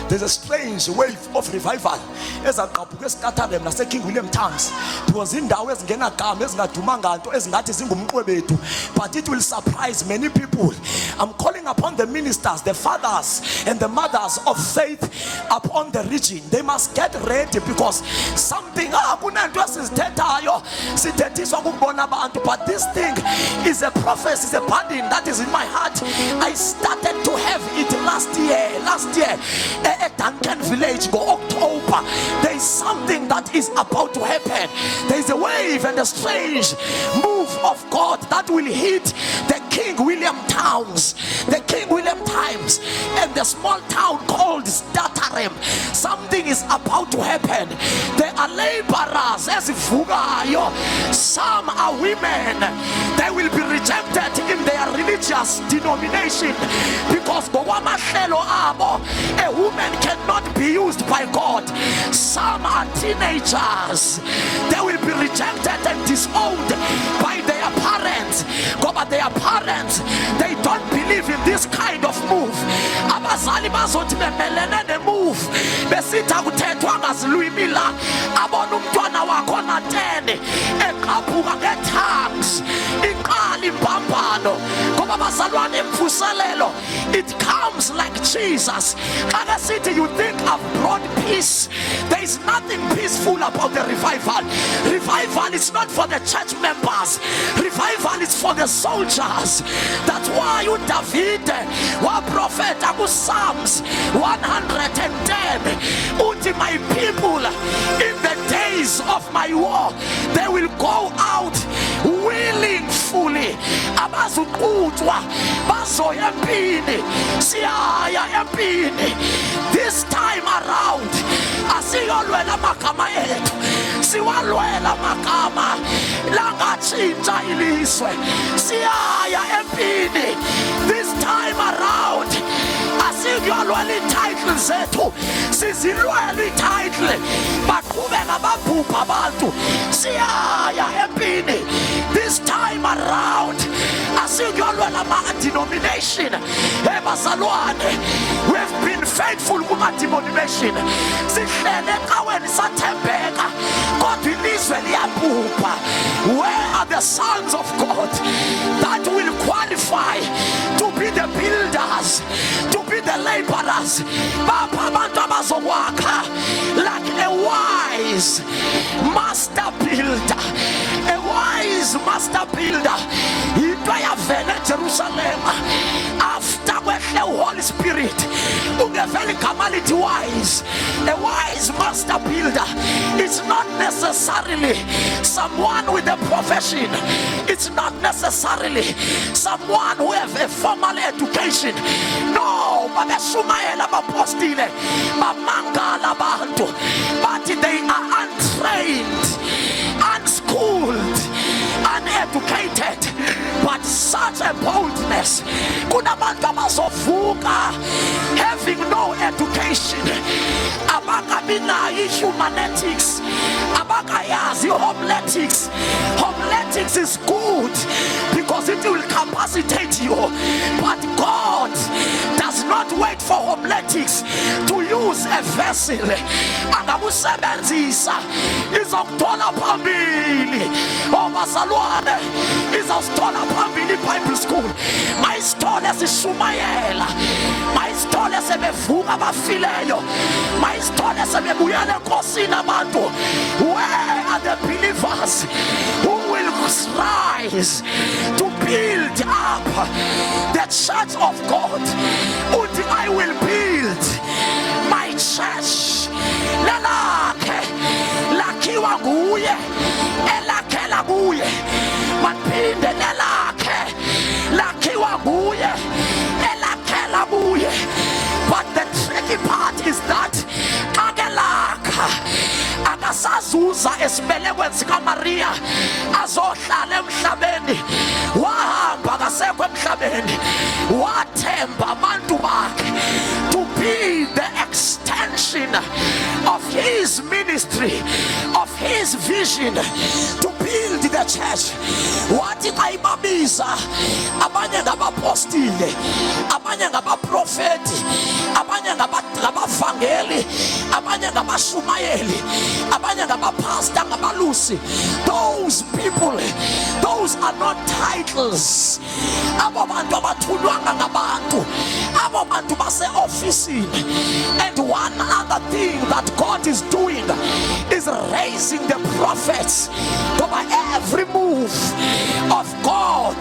There's a strange wave of revival ezaqaphuka eStatardem naseKing William Towns, because indawo ezingenagama ezingaduma nganto ezingathi zingumqwebethu, but it will surprise many people. I'm calling upon the ministers, the fathers and the mothers of faith upon the region. They must get ready, because something kunento esizithethayo sithethiswa kukubona abantu, but this thing is a prophecy, is a burden that is in my heart. I started to have it last year at Duncan Village, go October. There is something that is about to happen. There is a wave and a strange move of God that will hit the King William Towns, the King William Times, and the small town called Stutterham. Something is about to happen. There are laborers as Fugayo. Some are women. They will be rejected in their religious denomination, because a woman cannot be used by God. Some are teenagers. They will be rejected and disowned by their parents. But their parents, they don't believe in this kind of move. Abazali bazothi bemelene nemove besitha kuthethwa ngazilwimi la abona umntwana wakho na 10 eqaphuka ngetanks iqala imbambano ngoba bazalwane emvuselelo. It comes like Jesus. Kana sithi you think I've brought peace. There is nothing peaceful about the revival. Revival is not for the church members. Revival is for the soldiers. That's why you David wa prophet ku Psalms 110 uthi my people in the days of my war they will go out willingly. Abazuqutwa bazoya empini, siyaya empini. This time around asiyolwela magama ethu, siwalwela magama langatshintsha ilizwe. Siyaya empini. This time around asiyolwela ititle zethu, sizilwela ititle. Baqhubeka babhubha abantu, siyaya empini. This time around asiyolwela ama-denomination. Bazalwane, we've been faithful kuma-denomination. Sihlele ecaweni sathembeka, kodwa ilizwe liyabhubha. Where are the sons of God that will qualify to be the builders, to be the laborers? Bapha abantu abazokwakha like a wise master builder. A wise master builder. Into yavela eJerusalem after kwehle uHoly Spirit. Ungevela igama lithi wise. A wise master builder. It's not necessarily someone with a profession. It's not necessarily someone who have a formal education. No, babeshumayela abapostile, bamangala abantu, but they are untrained, unschooled, uneducated, but such a boldness. Kunabantu abazovuka having no education, abakabinayo humanetics, abakayazi homiletics. Homiletics is good because it will capacitate you, but God does not wait for homiletics to use a vessel. Angamusebenzisa izokuthola phambili. Bazalwane, izosithola phambili Bible school. Mayisithole sishumayela, mayisithole sebevuka abafileyo, mayisithole sebebuyela enkosini abantu. Where are the believers who will rise to build up the church of God? Uthi I will build my church. Lelakhe lakhiwa nguye, elakhela kuye. Maphinde lelakhe lakhiwa nguye, elakhela kuye. But the tricky part is that akelakha akasazuza esibelekweni sikaMaria azohlala emhlabeni. Wahamba kasekho emhlabeni, wathemba abantu bakhe to be the extension of his ministry, of his vision, to be build the church. Wathi xa ibabiza, abanye ngabapostile, abanye ngabaprofeti, abanye ngabavangeli, abanye ngabashumayeli, abanye ngabapastor, ngabalusi. Those people, those are not titles. Abo bantu abathulwanga ngabantu, abo bantu base-ofisini. And one other thing that God is doing is raising the prophets. Over every move of God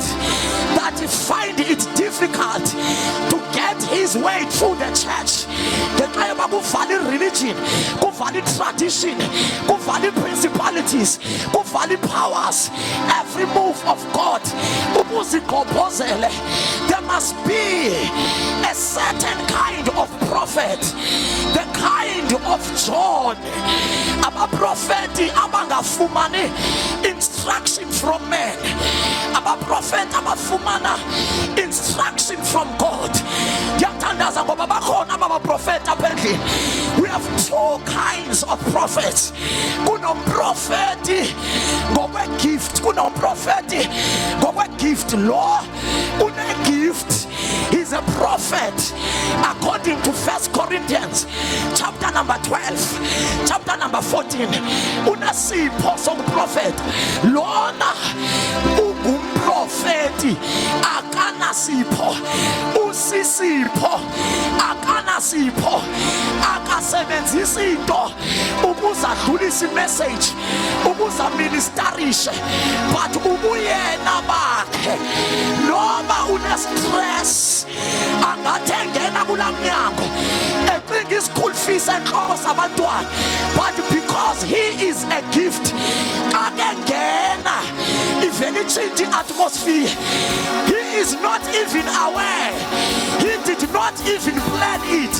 that you find it difficult to get his way through the church. Kuvali religion, kuvali tradition, kuvali principalities, kuvali powers. Every move of God, there must be a certain kind of prophet, the kind of John. Aba propheti abangafumani instruction from men. Aba prophet abafumana instruction from God. Yatandaza ngoba bakhona aba prophet apparently. We have two kinds of prophets. Kunomprofeti ngokwe gift, kunomprofeti ngokwe gift. Lo une gift, he's a prophet according to 1 Corinthians chapter number 12, chapter number 14. Unasipho sokuprophet. Lona ungumprofeti akanasipho, usisipho akanasipho, akasebenzisa into ukuzadlulisa imessage, ukuzaministerishe, but ubuyena bakhe noma une-stress angathengena kulamnyango ecinga ischool fees enhloko sabantwana, but because he is a gift akengena ivele itshintshe i-atmosphere. He is not even aware, he did not even plan it,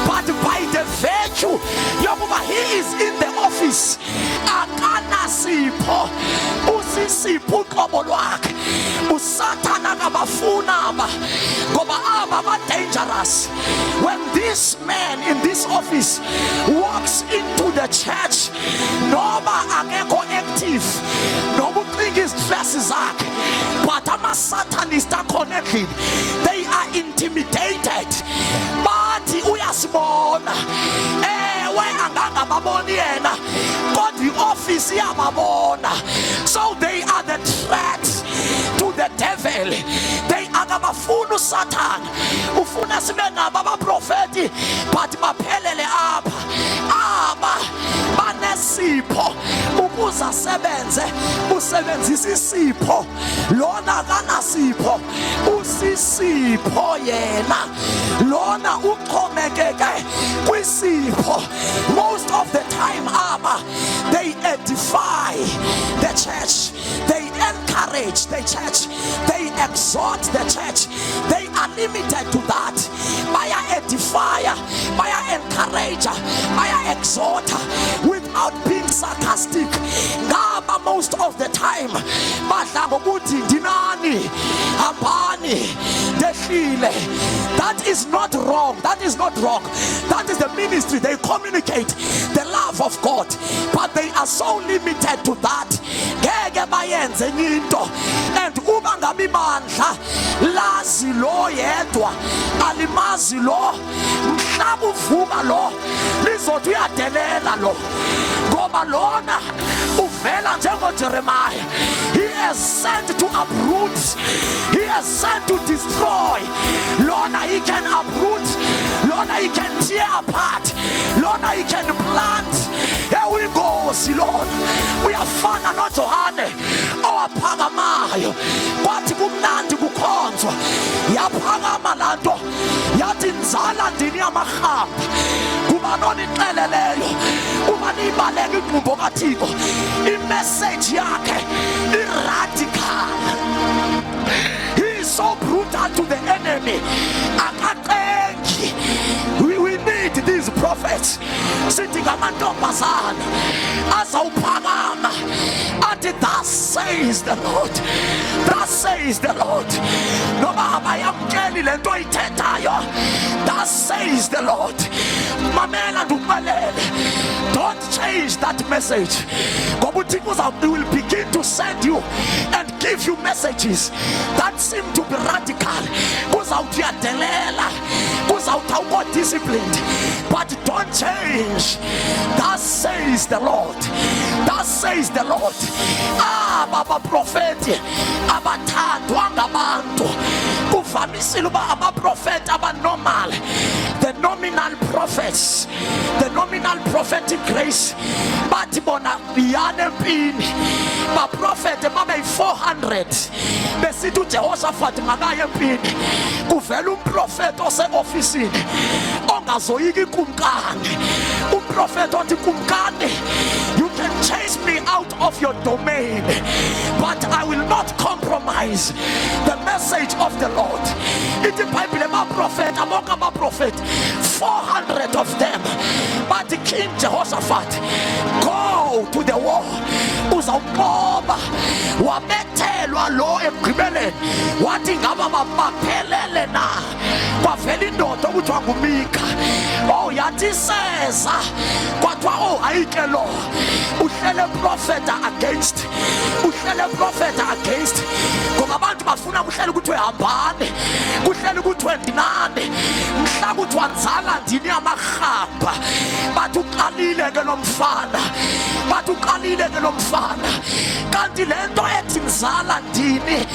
but by the virtue yokuba he is in the office akanasipho, usisipho uqobo lwakhe. Usathana kabafuna aba ngoba aba ba-dangerous. When this man in this office walks into the church, noma akekho active, noma ucinga izidresi zakhe, but ama-satanist akhonekile, they are intimidated. Bathi uyasibona, ewe angangababoni yena kodwa i-office iyababona. So they are the threat to the devil. They akabafuna uSatan, ufuna sibe nabo abaprofeti but baphelele apha. Aba banesipho ukuza sebenze, usebenzisa isipho. Lona kanasipho, usisipho yena. Lona uxhomekeke kwisipho. Most of the time aba, they edify the church, they encourage the church, they exhort the church. They are limited to that. Baya edifier, baya encourager, baya exhorter without being sarcastic. Ngaba most of the time badla ngokuthi ndinani, hambani, ndehlile. That is not wrong. That is not wrong. That is the ministry. They communicate the love of God, but they are so limited to that. Ngeke bayenze into. And uba ngabi bandla lazi lo yedwa, alimazi lo, mhlaba uvuka lo, lizothi uyadelela lo, ngoba lona uvela njengoJeremiah. He has sent to uproot, he has sent to destroy. Lona he can uproot, Lona he can tear apart, Lona he can plant. Here we go, Lord. We are fana noJohane owaphakamayo, kwathi kumnandi kukhonzwa, yaphakama lanto, yathi nzala ndini yamahamba. Kuba nonixeleleyo, uma nibaleka iqumbo kaThixo, imessage yakhe iradical. He is so brutal to the enemy. We need these prophets. Sithi ngamantombazana azawuphakama wathi thus says the Lord, thus says the Lord. Noba abayamkeli lento oyithethayo, thus says the Lord. Mamela ndukubalele, don't change that message. Ngoba uThixo will begin to send you and give you messages that seem to be radical. Kuzawuthi uyadelela, kuzawuthi awukho disciplined, but don't change. Thus says the Lord, thus says the Lord. Baba profeti abathandwa ngabantu, kuvamisile uba abaprofeti abanormal, the nominal prophets, the nominal prophetic grace, bathi bona biyane empini. Baprofete babe 400 besithi uJehoshaphat makaye empini, kuvela umprofeti ose-ofisini ongazoyika ikumkani. Umprofeti othi kumkani, you can chase me out of your domain, but I will not compromise the message of the Lord. Ithi iBhayibhile abaprofeti, abonke abaprofeti 400 of them, but King Jehoshaphat, go to the war. Uzawuqoba, wabethelwa lo ekugqibeleni, wathi ngaba baphelele na. Kwavela indoda okuthiwa nguMika, yathi seza, kwathiwa ayike lo. Uhlele profeta against, uhlele profeta against, ngoba abantu bafuna kuhlele ukuthi uhambane, kuhlele ukuthi wendinane, mhla ukuthi wanzala ndini yamahamba. Bathi uqalile ke lo mfana, bathi uqalile ke lo mfana, kanti lento ethi ngizala ndini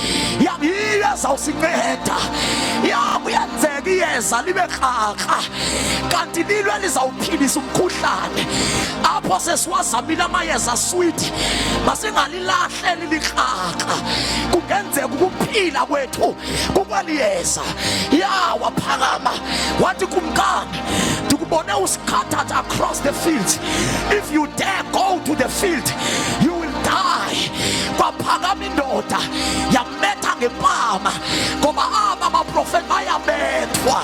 yiyo ezawusinceda. Kuyenzeka iyeza libe kraka, kanti lilo lizawuphilisa umkhuhlane. Apho sesiwazamile amayeza sweet, masingalilahleli likraka. Kungenzeka ukuphila kwethu kukwaliyeza. Waphakama wathi kumkani, ndikubone uskattered across the field. If you dare go to the field, you will die. Kwaphakama indoda yametha ngempama, ngoba aba abaprofeti bayabethwa.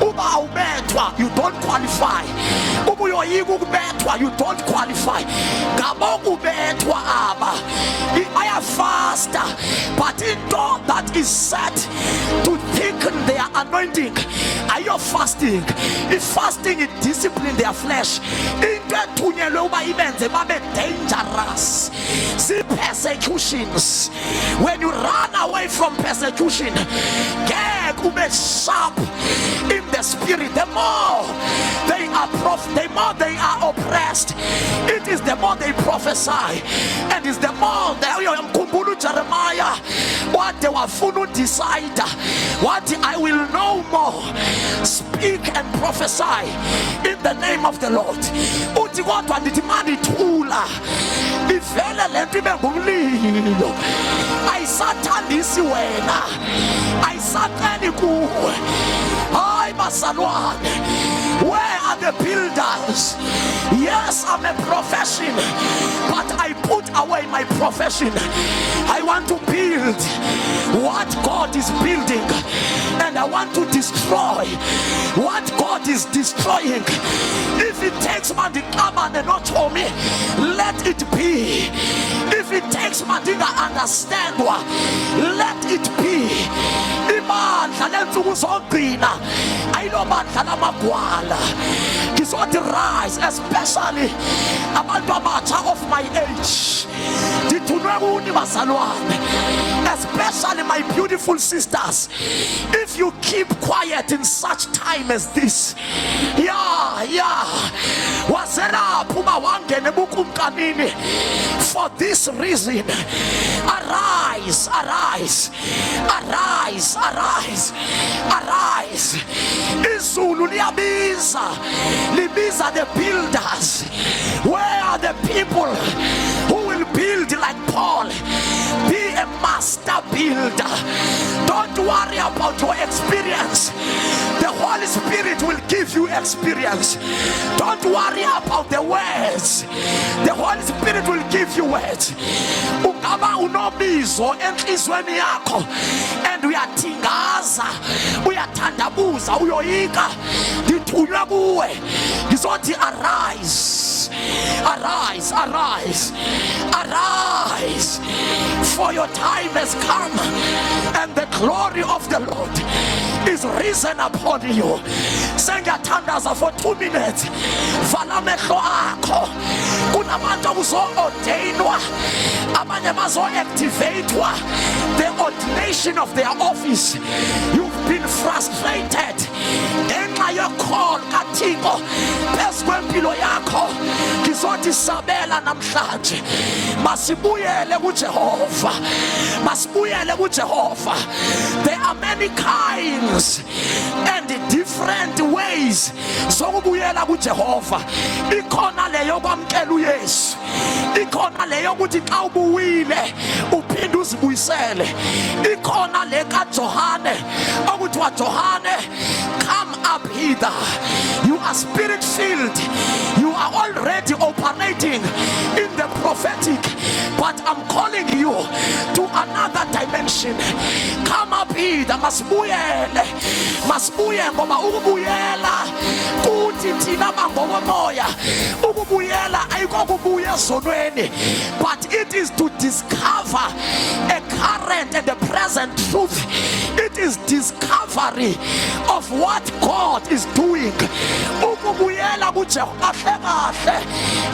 Uba awubethwa, you don't qualify. Uba uyoyika ukubethwa, you don't qualify. Ngabo kubethwa aba bayafasta, but into that is set to thicken their anointing. Are you fasting? If fasting is discipline their flesh, into ethunyelwe uba ibenze babe dangerous. See persecutions. When you run away from persecution, get ube sharp in the spirit. The more they are oppressed, it is the more they prophesy, and it's the more they mkhumbula Jeremiah what they were to decide, what I will no more speak and prophesy in the name of the Lord. Uthi kodwa ndithi manithula ivele lento ibe ngumlilo. Ayisathandisi wena, ayisaqeni kuwe. Hayi bazalwane, where are the builders? Yes, I'm a profession, but I put away my profession. I want to build what God is building, and I want to destroy what God is destroying. If it takes Mandikama and not for me, let it be. If it takes Mandinga understand what, let it be. Imandla lensuku zogcina ayilomandla lamagwala. Ngizoti rise, especially abantu abatsha of my age. Ndithunwe kuni bazalwane, especially my beautiful sisters. If you keep quiet in such time as this, wazela phuma wangene bukumkanini. For this reason, arise, arise, arise, arise, arise. Izulu liyabiza, libiza the builders. Where are the people who will build like Paul? Be a master builder. Don't worry about your experience. The Holy Spirit will give you experience. Don't worry about the words. The Holy Spirit will give you words. Ungaba unobizo enhlizweni yakho and uyathingaza, uyathandabuza, uyoyika. Ngithunywa kuwe ngizothi arise, Arise, arise, arise, for your time has come, and the glory of the Lord is risen upon you. Sengathandaza for 2 minutes. Vala amehlo akho. Kunabantu okuzo-ordainwa, abanye bazo-activatwa the ordination of their office. You've been frustrated ngenxa ye-call kaThixo phezu kwempilo yakho. Ngizothi sabela namhlanje, masibuyele kuJehova, masibuyele kuJehova. There are many kinds and different ways zokubuyela kuJehova. Ikhona leyo kwamkela uYesu, ikhona leyo ukuthi xa ubuwile uphinde uzibuyisele, ikhona le kaJohane okuthiwa Johane, come up hither. You are spirit filled, you are already operating in the prophetic, but I'm calling you to another dimension. Come up hither. Masibuyele, masibuyele, ngoba ukubuyela kuthi thina bangokomoya, ukubuyela ayikokubuya ezonweni, but it is to discover a current and the present truth. It is discovery of what God is doing. Ukubuyela kuJehova kahle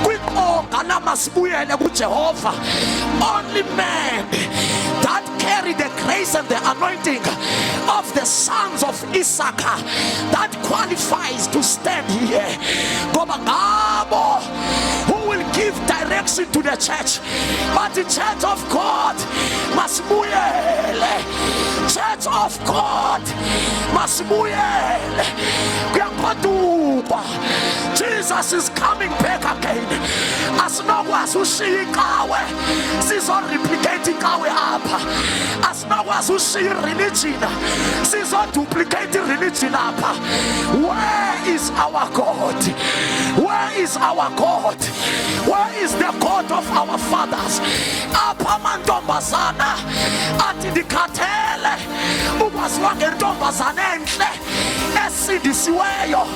kwiqonga lamasibuyele kuJehova. Only man that carry the grace and the anointing of the sons of Issachar that qualifies to stand here. Ngoba ngabo who will give direction to the church, but the church of God masibuyele, church of God masibuyele. Kuyangoduba, Jesus is coming back again. Asinokwazi ushiya ikawe sizo-replicate ikawe apha, asinokwazi ushiya religion sizo-duplicate religion apha. Where is our God? Where is our God? Where is the God of our fathers? Apha amantombazana athi ndikhathele ukwaziwa ngentombazana enhle esindisiweyo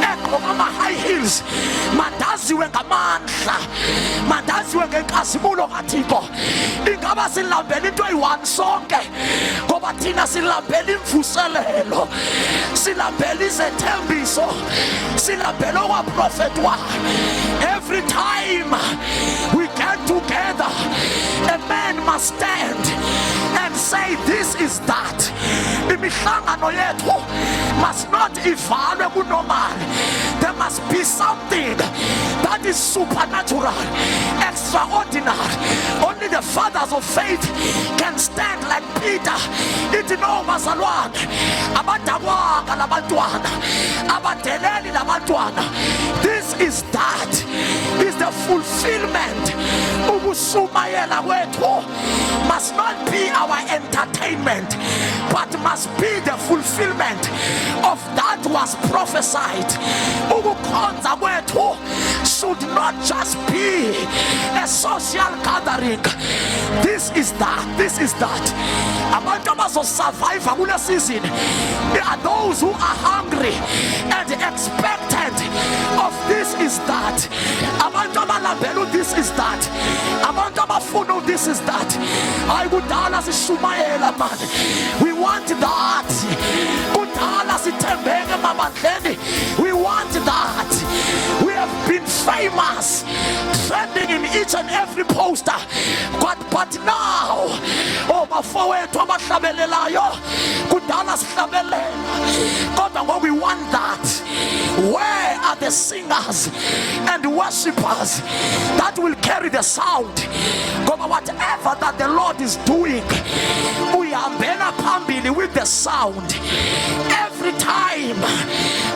egqoka ama-high heels, mandaziwe ngamandla, mandaziwe ngenkazimulo kaThixo. Ingaba silambela into eyi-one sonke, ngoba thina silambela imvuselelo, silambela izethembiso, silambela okwaprofetwa. Every time we get together, a man must stand and say, this is that. Imihlangano yethu must not ivalwe kunormal. There must be something that is supernatural, extraordinary. Only the fathers of faith can stand like Peter. Ithi no bazalwane, abadakwanga labantwana, abadeleli labantwana. This is that, is the fulfillment. Ukusumayela kwethu must not be our entertainment, but must be the fulfillment of that was prophesied. Ukukhonza kwethu should not just be a social gathering. This is that, this is that. Abantu abazosurvive kule season are those who are hungry and expectant of this is that. Abantu abalambela this is that. Abantu abafuna this is that. Ayikudala sishumayela man. We want that. Kudala sithembeke mabandleni. We want that. We have been famous, trending in each and every poster. But now, oh bafowethu abahlabelelayo, kudala sihlabelela. Kodwa ngoba we want that. Where are the singers and worshippers that will carry the sound? Ngoba whatever that the Lord is doing, uyahambela phambili with the sound. Every time,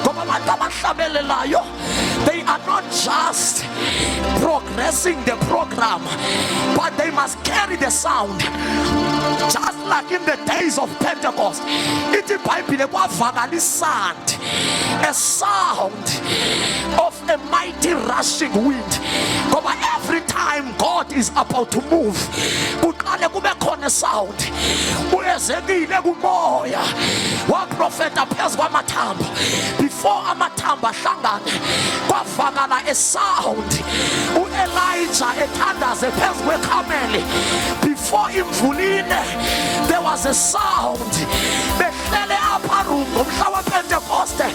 ngoba abantu abahlabelelayo, they are not just progressing the program, but they must carry the sound. Just like in the days of Pentecost, ithi iBhayibhile kwavakala isandi, a sound of a mighty rushing wind. Ngoba every time God is about to move, kuqale kube khona sound. uEzekile kumoya waprofeta phezu kwamathambo. Before amathambo ahlangane kwavakala a sound. uElijah ethandaze phezu kwekameli. Before imvulile there was a sound. Behlele apha room ngomhla waPentecoste.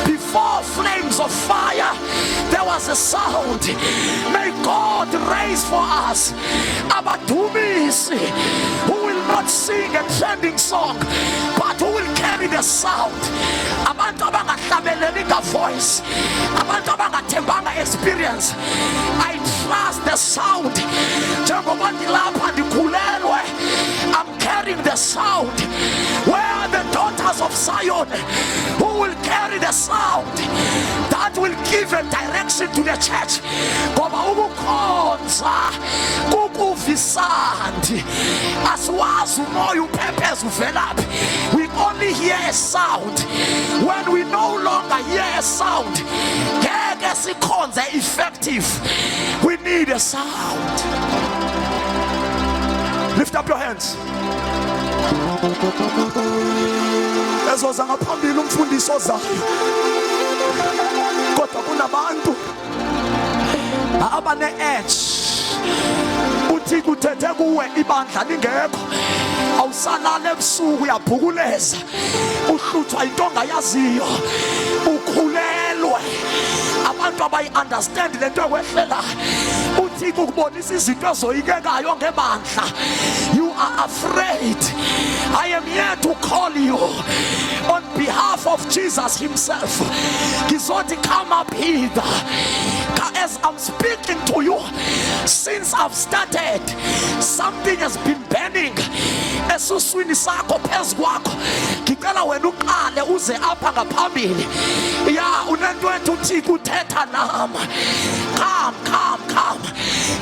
Before flames of fire there was a sound. May God raise for us abadumisi who will not sing a trending song but who will carry the sound. Abantu abangahlabeleli voice, abantu abangathembanga experience. I trust the sound. Njengoba ndilapha ndikhulelwe, I'm carrying the sound. Where are the daughters of Zion who will carry the sound that will give a direction to the church? Ngoba ukukhonza kukuvisandi, asiwazi umoya uphepheza uvelaphi. We only hear a sound. When we no longer hear a sound, ngeke sikhonze effective. We need a sound. Lift up your hands. Ezoza ngaphambili umfundisi ozayo. Kodwa kunabantu abane edge. Uthi kuthethe kuwe ibandla lingekho. Awusalala ebusuku uyabhukuleza. Uhluthwa into ongayaziyo. Ukhulelwe. Abantu abayi-understand lento ekwehlelayo. Uthixo ukubonisa izinto ezoyikekayo ngebandla. You are afraid. I am here to call you on behalf of Jesus himself. Kizothi come up hither. As I'm speaking to you, since I've started, something has been burning esuswini sakho phezu kwakho. Ngicela wena uqale uze apha ngaphambili. Ya unento ethi uThixo uthetha nami. Come.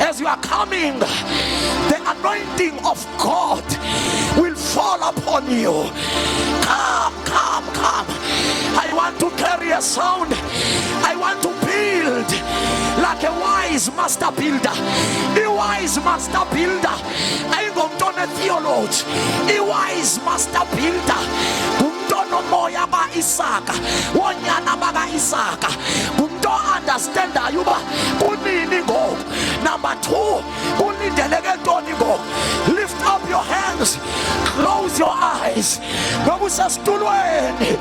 As you are coming, the anointing of God will fall upon you. Come. I want to carry a sound. I want to build like a wise master builder. A wise master builder. Ayingomntwana theology. A wise master builder. Umntwana moya ba Isaka. Wonyana baka Isaka. Umntu understandayo uba kunini ngoku. Number 2, ulindeleke ntoni ngoku. Lift up your hands. Close your eyes. Nokusesitulweni.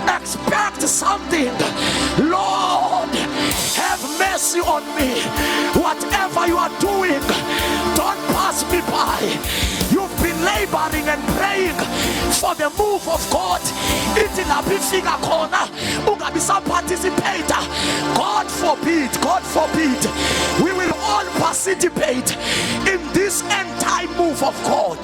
Expect something. Lord, have mercy on me. Whatever you are doing, don't pass me by. You've been laboring and praying for the move of God. Ithi lapho ifika khona ungabisa participate. God forbid. We will all participate in this end time move of God.